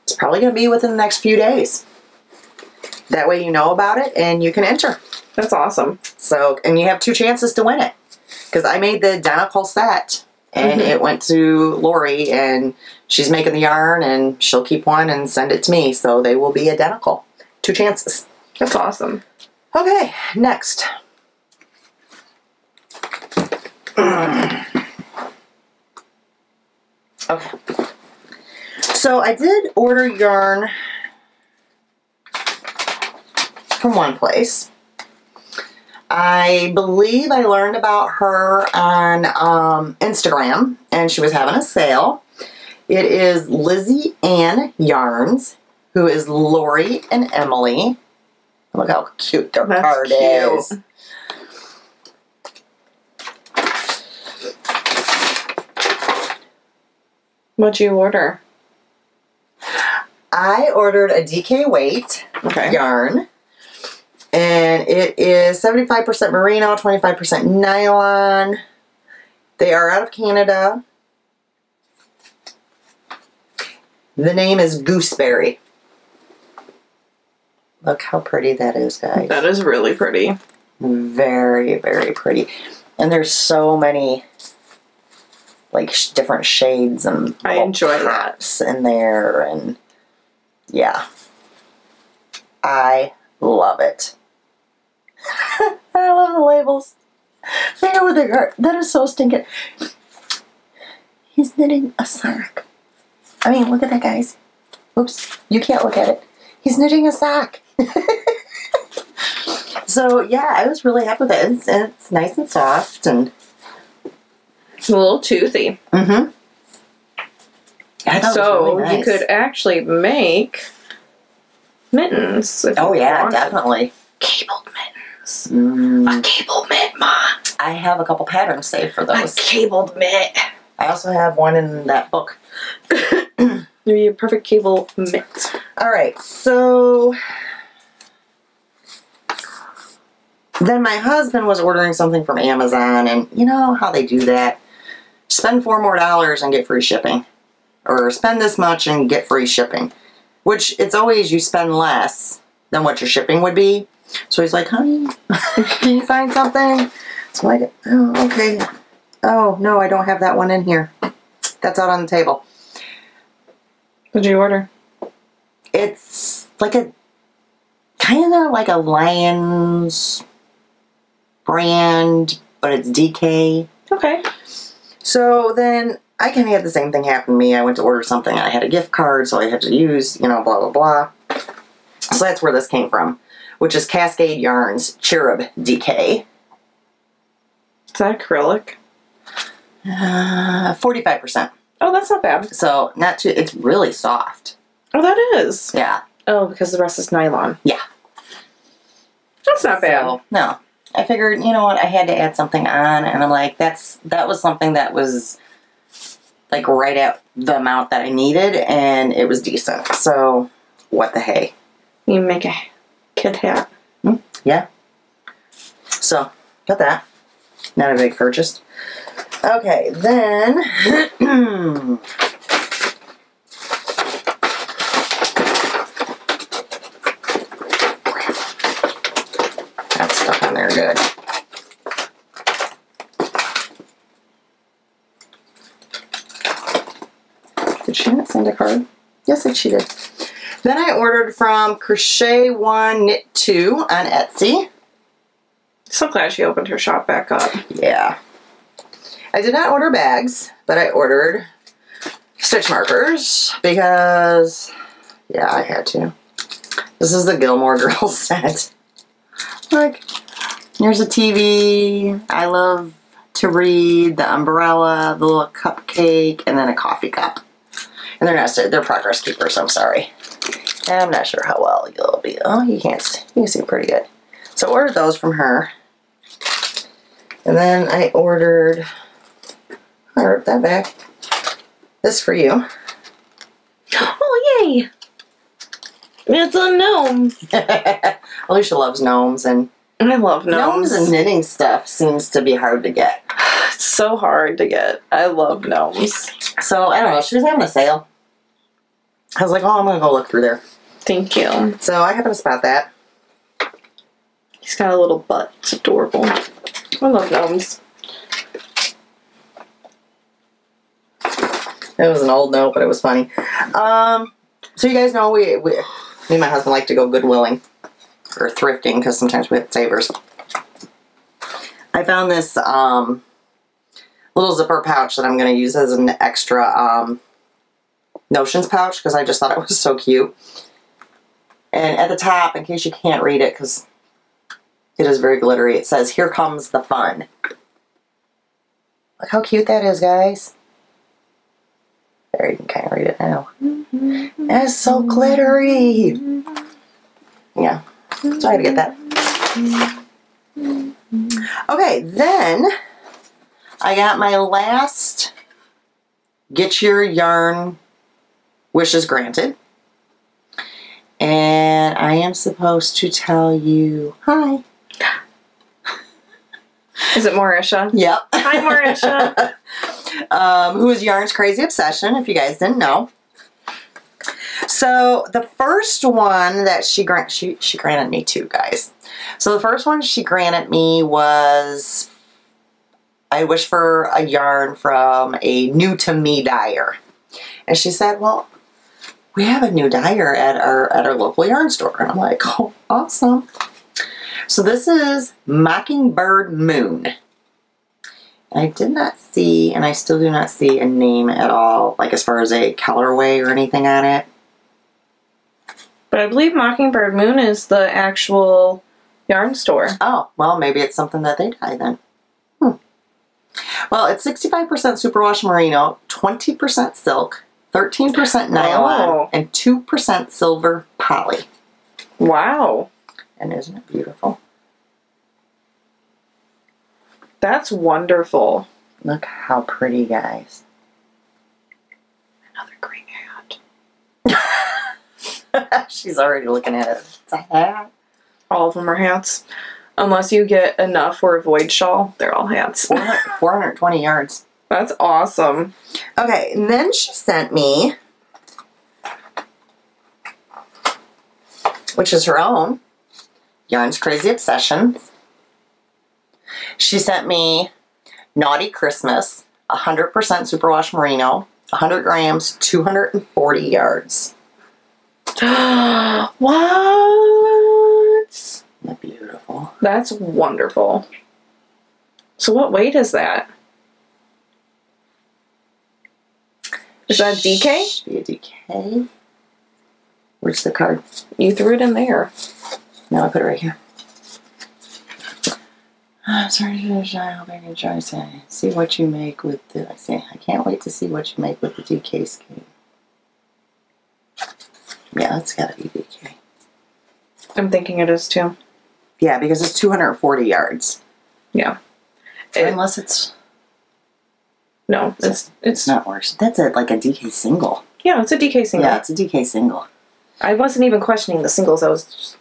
is probably going to be within the next few days, that way you know about it and you can enter. That's awesome. So, and you have 2 chances to win it. Because I made the identical set, and it went to Lori, and she's making the yarn, and she'll keep one and send it to me. So they will be identical. 2 chances. That's awesome. Okay, next. Okay. So I did order yarn from one place. I believe I learned about her on Instagram, and she was having a sale. It is Lizzie Ann Yarns, who is Lori and Emily. Look how cute their card is. What'd you order? I ordered a DK weight yarn. And it is 75% merino, 25% nylon. They are out of Canada. The name is Gooseberry. Look how pretty that is, guys. That is really pretty. Very, very pretty. And there's so many, like, different shades and I enjoy that in there. And, yeah. I love it. I love the labels. I know what they are. That is so stinking. He's knitting a sock. I mean, look at that, guys. Oops, you can't look at it. He's knitting a sock. So, yeah, I was really happy with it. It's nice and soft and a little toothy. Mm-hmm. So, really nice. You could actually make mittens. Oh, yeah, definitely. Cabled mittens. Mm. A cable mitt, Ma. I have a couple patterns saved for those. A cabled mitt. I also have one in that book. You're your perfect cable mitt. Alright, so then my husband was ordering something from Amazon, and you know how they do that. Spend $4 more and get free shipping. Or spend this much and get free shipping. Which, it's always you spend less than what your shipping would be. So he's like, honey, can you find something? So I go, oh, okay. Oh, no, I don't have that one in here. That's out on the table. What'd you order? It's like a, kind of like a Lions brand, but it's DK. Okay. So then I kind of had the same thing happen to me. I went to order something. I had a gift card, so I had to use, you know, blah, blah, blah. So that's where this came from, which is Cascade Yarns Cherub DK. Is that acrylic? 45%. Oh, that's not bad. So not too, it's really soft. Oh, that is. Yeah. Oh, because the rest is nylon. Yeah. That's not bad. So, no. I figured, you know what, I had to add something on, and I'm like, that was something that was like right at the amount that I needed, and it was decent. So, what the hey. You make a kid hat. Yeah. So, got that. Not a big purchase. Okay, then that's stuck on there good. Did she not send a card? Yes, she did. Then I ordered from Crochet 1 Knit 2 on Etsy. So glad she opened her shop back up. Yeah. I did not order bags, but I ordered stitch markers because, yeah, I had to. This is the Gilmore Girls set. Look, here's a TV. I love to read, the umbrella, the little cupcake, and then a coffee cup. And they're nested. They're progress keepers. I'm sorry. I'm not sure how well you'll be. Oh, you can see pretty good. So I ordered those from her. And then I ordered, I ripped that back. This for you. Oh, yay! It's a gnome. Alisha loves gnomes, and I love gnomes. Gnomes and knitting stuff seems to be hard to get. It's so hard to get. I love gnomes. So, I don't know. She was having a sale. I was like, oh, I'm going to go look through there. Thank you. So, I happened to spot that. He's got a little butt. It's adorable. I love gnomes. It was an old note, but it was funny. So you guys know me and my husband like to go Goodwilling or thrifting because sometimes we have savers. I found this little zipper pouch that I'm going to use as an extra notions pouch because I just thought it was so cute. And at the top, in case you can't read it because it is very glittery, it says, "Here comes the fun." Look how cute that is, guys. There, you can kind of read it now. It's so glittery. Yeah, so I had to get that. Okay, then I got my last Get Your Yarn Wishes Granted. And I am supposed to tell you, hi. Is it Marisha? Yep. Hi, Marisha. Who is Yarn's Crazy Obsession, if you guys didn't know. So the first one that she granted me two, guys. So the first one she granted me was, I wish for a yarn from a new to me dyer. And she said, well, we have a new dyer at our local yarn store. And I'm like, oh, awesome. So this is Mockingbird Moon. I did not see, and I still do not see a name at all, like as far as a colorway or anything on it. But I believe Mockingbird Moon is the actual yarn store. Oh, well, maybe it's something that they dye then. Well, it's 65% superwash merino, 20% silk, 13% nylon, and 2% silver poly. Wow. And isn't it beautiful? That's wonderful. Look how pretty, guys. Another green hat. She's already looking at it. It's a hat. All of them are hats. Unless you get enough for a void shawl, they're all hats. 420 yards. That's awesome. Okay, and then she sent me, which is her own, Yarn's Crazy Obsession. She sent me Naughty Christmas, 100% superwash merino, 100 grams, 240 yards. What? Isn't that beautiful? That's wonderful. So what weight is that? Is that DK? Should be a DK. Where's the card? You threw it in there. No, I put it right here. Sorry to shy, hope I can try to see what you make with the. I can't wait to see what you make with the DK scheme. Yeah, that's gotta be DK. I'm thinking it is too. Yeah, because it's 240 yards. Yeah. Unless it's. No, it's not worse. That's like a DK single. Yeah, it's a DK single. Yeah, it's a DK single. I wasn't even questioning the singles. I was just...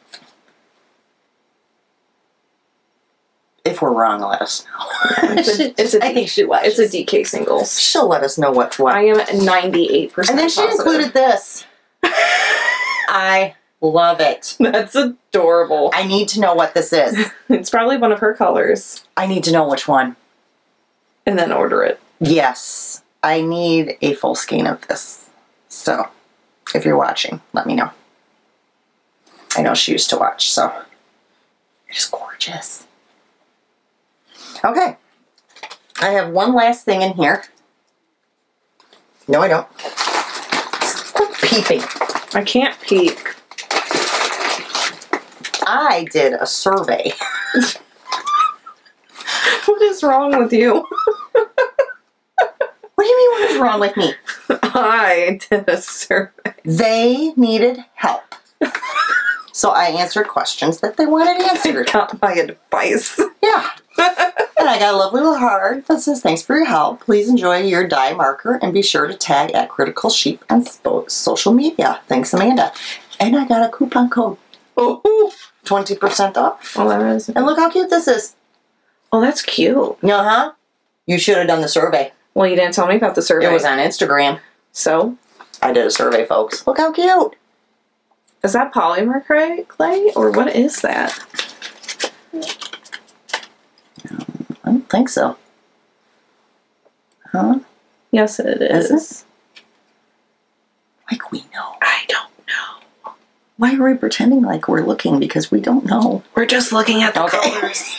If we're wrong, let us know. I think she was. It's a DK singles. She'll let us know what's what. I am 98%. And then she included this. I love it. That's adorable. I need to know what this is. It's probably one of her colors. I need to know which one. And then order it. Yes. I need a full skein of this. So, if you're watching, let me know. I know she used to watch, so. It is gorgeous. Okay. I have one last thing in here. No, I don't. Quit peeping. I can't peek. I did a survey. What is wrong with you? What do you mean, what is wrong with me? I did a survey. They needed help. So I answered questions that they wanted answered. Got my advice. Yeah. And I got a lovely little heart that says, thanks for your help. Please enjoy your die marker and be sure to tag at Critical Sheep on social media. Thanks, Amanda. And I got a coupon code. Oh, 20% off. well, that is. And look how cute this is. Oh, that's cute. Uh-huh. You should have done the survey. Well, you didn't tell me about the survey. It was on Instagram. So? I did a survey, folks. Look how cute. Is that polymer clay? Or what is that? I don't think so. Huh? Yes, it is. Is it? Like we know. I don't know. Why are we pretending like we're looking? Because we don't know. We're just looking at the colors.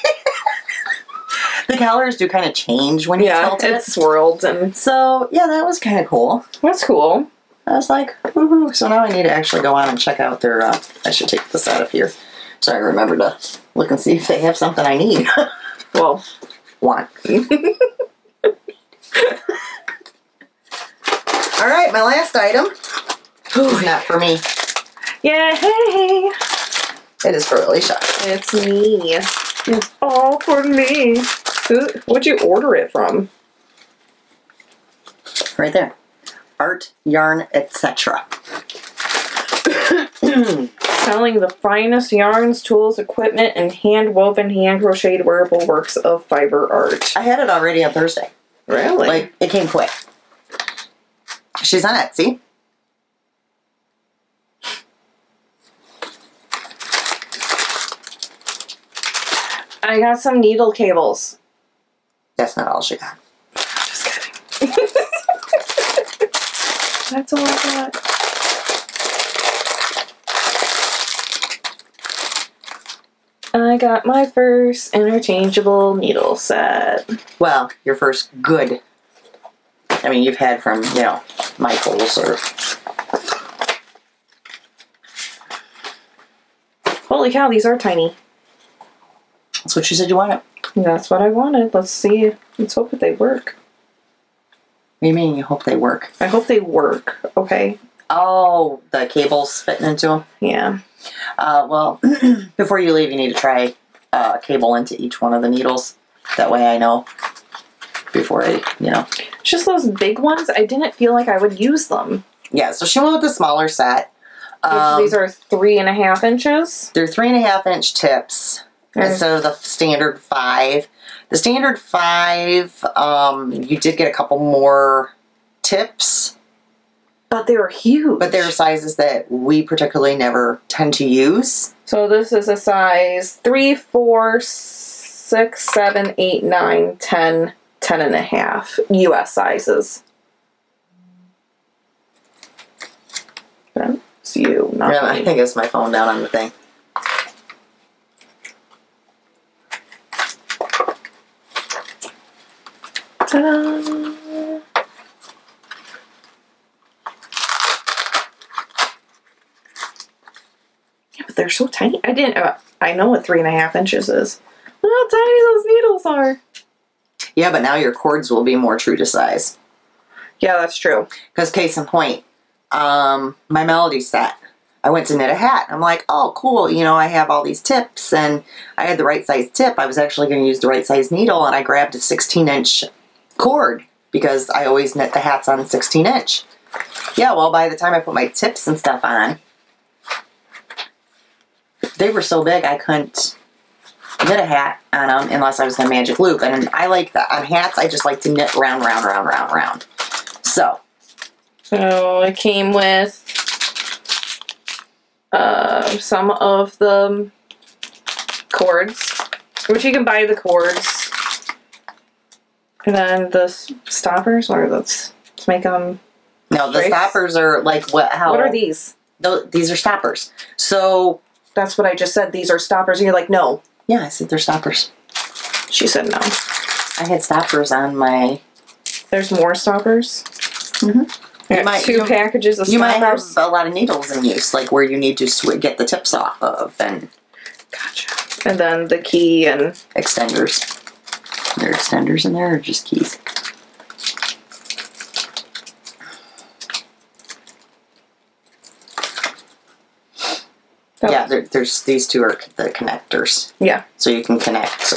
The colors do kind of change when you tilt it. Yeah, it's swirled. And so, yeah, that was kind of cool. that's cool. I was like, woohoo. So now I need to actually go on and check out their, I should take this out of here. So I remember to look and see if they have something I need. Well, Want. All right, my last item is not for me. yay! It is for Alisha. It's me. It's all for me. What'd you order it from? Right there. Art, yarn, etc. Selling the finest yarns, tools, equipment, and hand-woven, hand-crocheted wearable works of fiber art. I had it already on Thursday. Really? Like, it came quick. She's on Etsy. I got some needle cables. That's not all she got. Just kidding. That's all I got. I got my first interchangeable needle set. Well, your first good. I mean, you've had from, you know, Michael's or... Holy cow, these are tiny. That's what you said you wanted. That's what I wanted. Let's see. Let's hope that they work. What do you mean you hope they work? I hope they work, okay? Oh, the cables fitting into them? Yeah. Well, before you leave, you need to try cable into each one of the needles. That way I know before I, you know. Just those big ones, I didn't feel like I would use them. Yeah, so she went with the smaller set. These are 3.5 inches. They're 3.5 inch tips instead of the standard 5. The standard 5, you did get a couple more tips. But they were huge. But they're sizes that we particularly never tend to use. So this is a size 3, 4, 6, 7, 8, 9, 10, 10.5 US sizes. That's you, not Yeah, me. I think it's my phone down on the thing. Ta-da! Yeah, but they're so tiny. I didn't. I know what 3.5 inches is. Look how tiny those needles are. Yeah, but now your cords will be more true to size. Yeah, that's true. Because case in point, my melody set. I went to knit a hat. I'm like, oh, cool. You know, I have all these tips, and I had the right size tip. I was actually going to use the right size needle, and I grabbed a 16-inch cord because I always knit the hats on 16-inch. Yeah, well, by the time I put my tips and stuff on, they were so big I couldn't knit a hat on them unless I was going to magic loop. And I like that. On hats, I just like to knit round, round, round, round, round. So it came with some of the cords, which you can buy the cords, and then the stoppers. What are those? To make them. no, the stoppers are like what? How? What are these? These are stoppers. So That's what I just said. These are stoppers, and you're like, no. yeah, I said they're stoppers. She said no. I had stoppers on my. There's more stoppers. I got two packages of You might have stoppers. a lot of needles in use, like where you need to get the tips off of, and Gotcha. And then the key and extenders. Are there extenders in there or just keys? Yeah, there's these two are the connectors. Yeah. So you can connect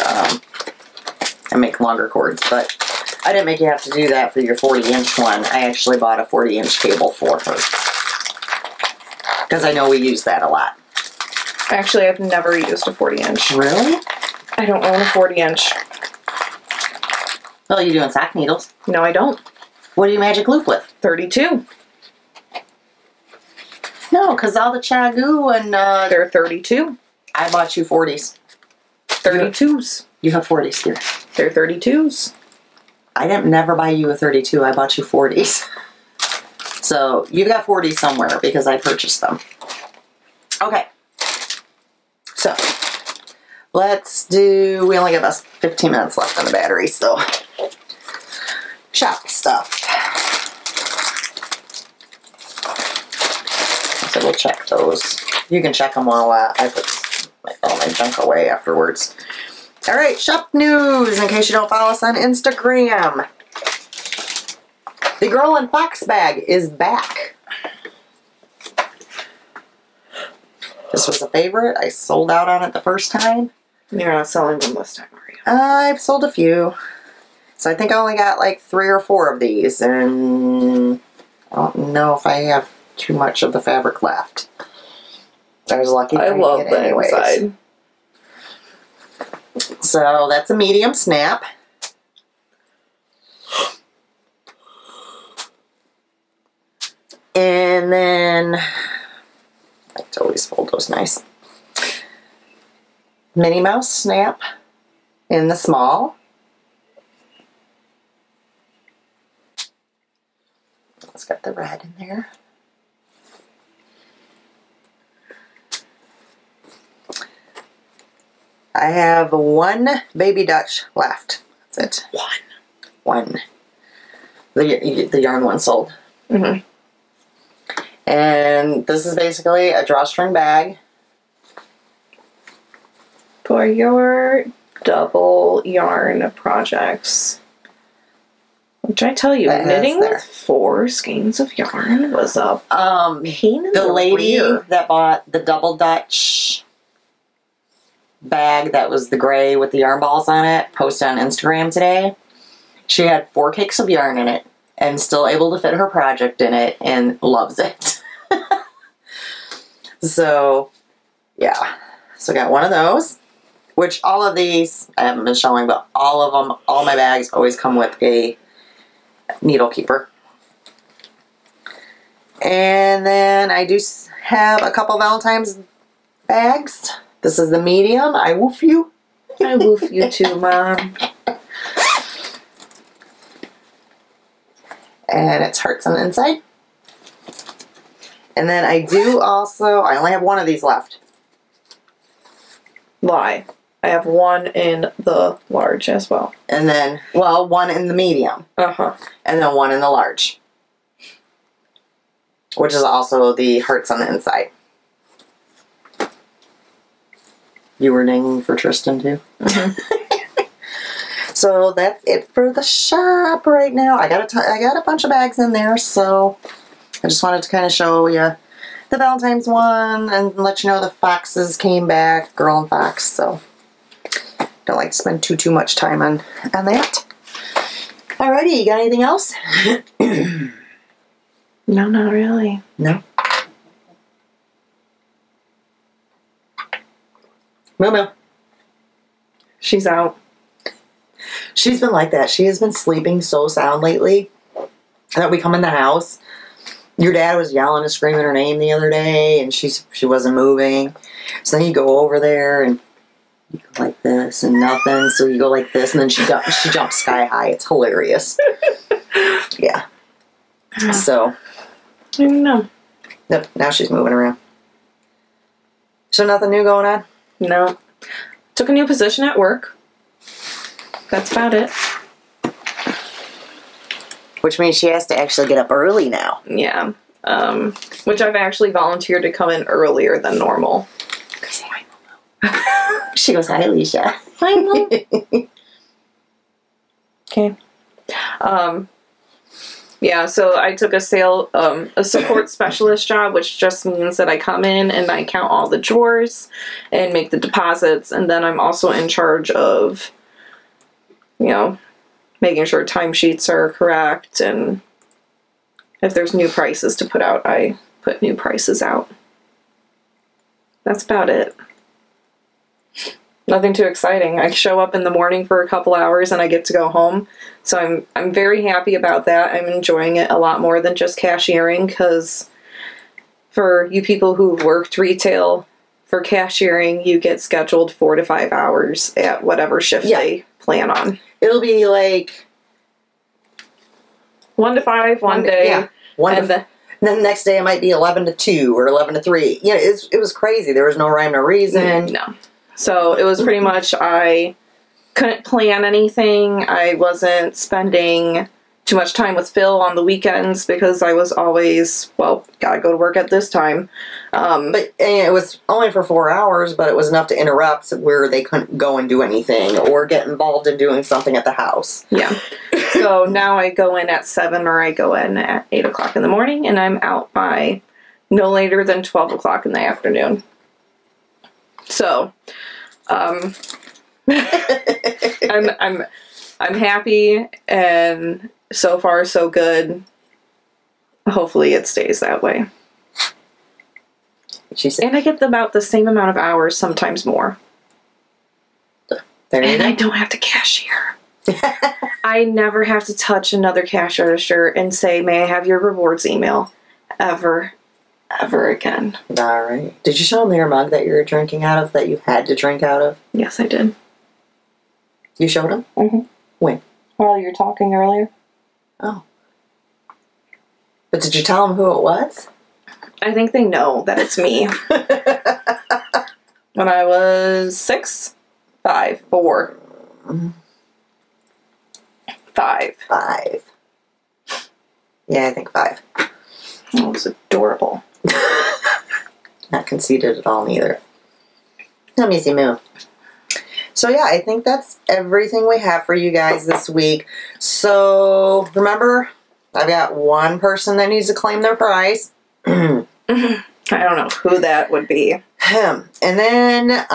and make longer cords, but I didn't make you have to do that for your 40-inch one. I actually bought a 40-inch cable for her. Because I know we use that a lot. Actually, I've never used a 40-inch. Really? I don't own a 40-inch. Well, you doing sock needles? No, I don't. What do you magic loop with? 32. No, because all the Chagoo and... They're 32. I bought you 40s. 32s. You have 40s here. They're 32s. I didn't never buy you a 32. I bought you 40s. So, you got 40s somewhere because I purchased them. Okay. So, let's do... We only have about 15 minutes left on the battery, so... Shop stuff. So we'll check those. You can check them while I put all my junk away afterwards. Alright, shop news, in case you don't follow us on Instagram. The Girl in Fox bag is back. This was a favorite. I sold out on it the first time. You're not selling them this time, are you? I've sold a few. So I think I only got like 3 or 4 of these, and I don't know if I have too much of the fabric left. I was lucky. I love the inside. So that's a medium snap. And then, I like to always fold those nice. Minnie Mouse snap in the small. It's got the red in there. I have 1 baby Dutch left. That's it. One. The yarn one sold. Mm-hmm. And this is basically a drawstring bag. For your double yarn projects. Which I tell you, knitting with 4 skeins of yarn was a pain in the lady rear. that bought the double Dutch bag that was the gray with the yarn balls on it posted on Instagram today. She had 4 cakes of yarn in it and still able to fit her project in it and loves it. So, yeah. So I got one of those, which all of these, I haven't been showing, but all of them, all my bags always come with a needle keeper. And then I do have a couple Valentine's bags. This is the medium. I woof you. I woof you too, Mom. And it's hearts on the inside. And then I do also, I only have 1 of these left. Lie. I have 1 in the large as well. And then, well, 1 in the medium. Uh-huh. And then 1 in the large. Which is also the hearts on the inside. You were dinging for Tristan too? Mm-hmm. So that's it for the shop right now. I got a bunch of bags in there, so I just wanted to kind of show you the Valentine's one and let you know the foxes came back, Girl and Fox, so don't like to spend too much time on that. Alrighty, you got anything else? No, not really. No? Moo. She's out. She's been like that. She has been sleeping so sound lately that we come in the house. Your dad was yelling and screaming her name the other day, and she wasn't moving. So then you go over there and you go like this and nothing. So you go like this, and then she jumps sky high. It's hilarious. Yeah. So. I don't know. Yep. Now she's moving around. So nothing new going on? No. Took a new position at work. That's about it. Which means she has to actually get up early now. Yeah. Which I've actually volunteered to come in earlier than normal. Say hi, Mama. She goes, hi, Alisha. Hi, Mom. Okay. Yeah, so I took a support specialist job, which just means that I come in and I count all the drawers and make the deposits, and then I'm also in charge of, making sure timesheets are correct, and if there's new prices to put out, I put new prices out. That's about it. Nothing too exciting. I show up in the morning for a couple hours and I get to go home. So I'm very happy about that. I'm enjoying it a lot more than just cashiering, because for you people who've worked retail, for cashiering, you get scheduled 4 to 5 hours at whatever shift they plan on. It'll be like 1 to 5 one day. Yeah. And then the next day it might be 11 to 2 or 11 to 3. Yeah, it was crazy. There was no rhyme, no reason. No. So it was pretty much, I couldn't plan anything. I wasn't spending too much time with Phil on the weekends because I was always, gotta go to work at this time. But it was only for 4 hours, but it was enough to interrupt where they couldn't go and do anything or get involved in doing something at the house. Yeah. So now I go in at 7 or I go in at 8 o'clock in the morning, and I'm out by no later than 12 o'clock in the afternoon. So, I'm happy, and so far so good. Hopefully it stays that way. She said, and I get about the same amount of hours, sometimes more. And I don't have to cashier. I never have to touch another cash register and say, "May I have your rewards email?" Ever again. All right. Did you show them your mug that you were drinking out of, that you had to drink out of? Yes, I did. You showed them? Mm-hmm. When? While you were talking earlier. Oh. But did you tell them who it was? I think they know that it's me. When I was 6, 5, 4. 5. 5. Yeah, I think 5. That was adorable. Not conceited at all, neither. No, Missy Moo. So yeah, I think that's everything we have for you guys this week. So remember, I've got one person that needs to claim their prize. I don't know who that would be. Him. And then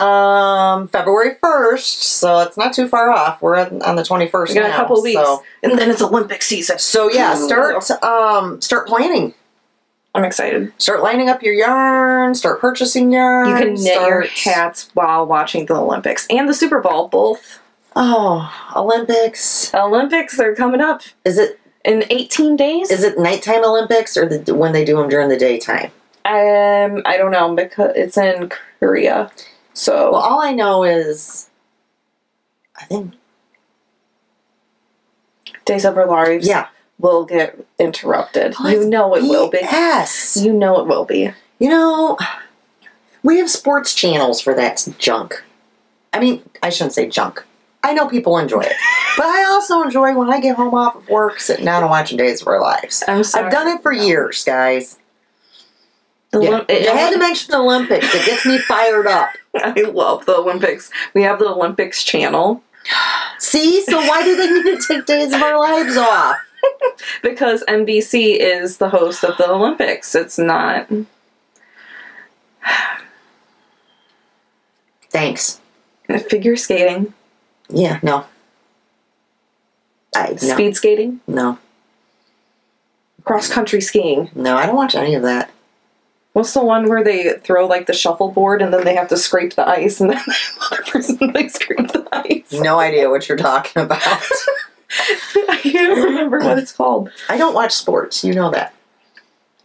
February 1st, so it's not too far off. We're on the 21st We got now, a couple weeks, so. and then it's Olympic season. So yeah, start planning. I'm excited. Start lining up your yarn. Start purchasing yarn. You can knit your hats while watching the Olympics and the Super Bowl, both. Oh, Olympics. Olympics are coming up. Is it in 18 days? Is it nighttime Olympics or when they do them during the daytime? I don't know, because it's in Korea. So, well, all I know is, I think Days of Our Lives. Yeah. Will get interrupted. You know it will be. Yes. You know it will be. You know, we have sports channels for that junk. I mean, I shouldn't say junk. I know people enjoy it. But I also enjoy when I get home off of work, sitting down and watching Days of Our Lives. I'm sorry. I've done it for years, guys. You had to mention the Olympics. It gets me fired up. I love the Olympics. We have the Olympics channel. See? So why do they need to take Days of Our Lives off? Because NBC is the host of the Olympics. It's not. Thanks. Figure skating. Yeah, no. Speed skating? No. Cross-country skiing? No, I don't watch any of that. What's the one where they throw, like, the shuffleboard and then they have to scrape the ice and then the other person, they scrape the ice? No idea what you're talking about. I can't remember what it's called. I don't watch sports. You know that.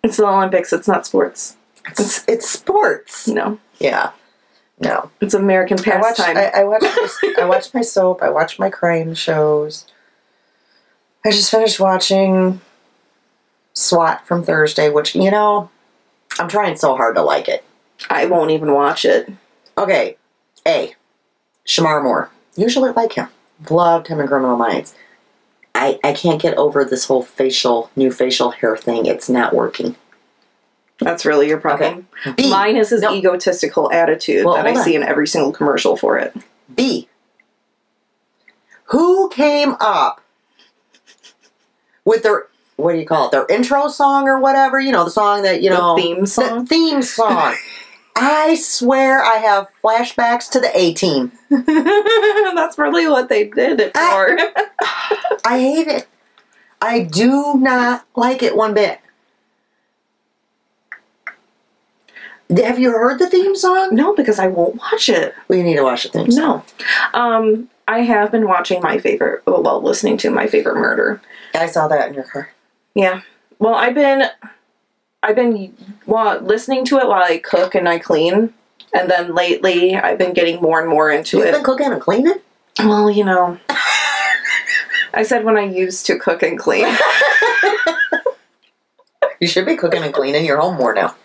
It's the Olympics. It's not sports. It's sports. No. Yeah. No. It's American pastime. I watch my soap. I watch my crime shows. I just finished watching SWAT from Thursday, which, you know, I'm trying so hard to like it. I won't even watch it. Okay. A. Shamar Moore. Usually like him. Loved him in Criminal Minds. I can't get over this whole new facial hair thing. It's not working. That's really your problem. Okay. B. Mine is his egotistical attitude that I see in every single commercial for it. B. Who came up with their, what do you call it, their intro song or whatever? You know, the song that, you know. The theme song? The theme song. I swear I have flashbacks to the A-Team. That's really what they did it for. I hate it. I do not like it one bit. Have you heard the theme song? No, because I won't watch it. We need to watch the theme song. No. I have been watching listening to My Favorite Murder. I saw that in your car. Yeah. Well, I've been listening to it while I cook and I clean. And then lately, I've been getting more and more into it. You've been cooking and cleaning? Well, you know. I said when I used to cook and clean. You should be cooking and cleaning your home more now.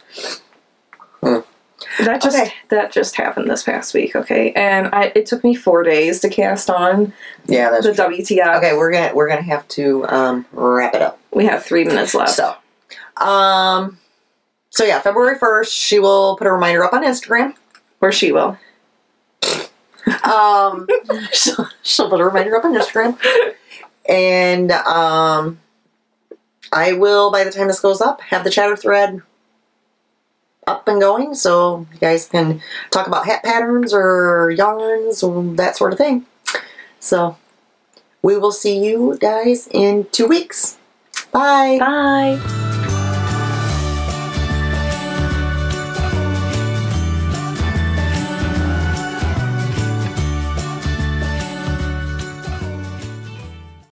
That just happened this past week, okay? And it took me 4 days to cast on. Yeah, that's the true. WTF. Okay, we're gonna have to wrap it up. We have 3 minutes left. So yeah, February 1st, she will put a reminder up on Instagram. Or she will. She'll put a reminder up on Instagram. And I will, by the time this goes up, have the chatter thread up and going, so you guys can talk about hat patterns or yarns or that sort of thing. So we will see you guys in 2 weeks. Bye. Bye.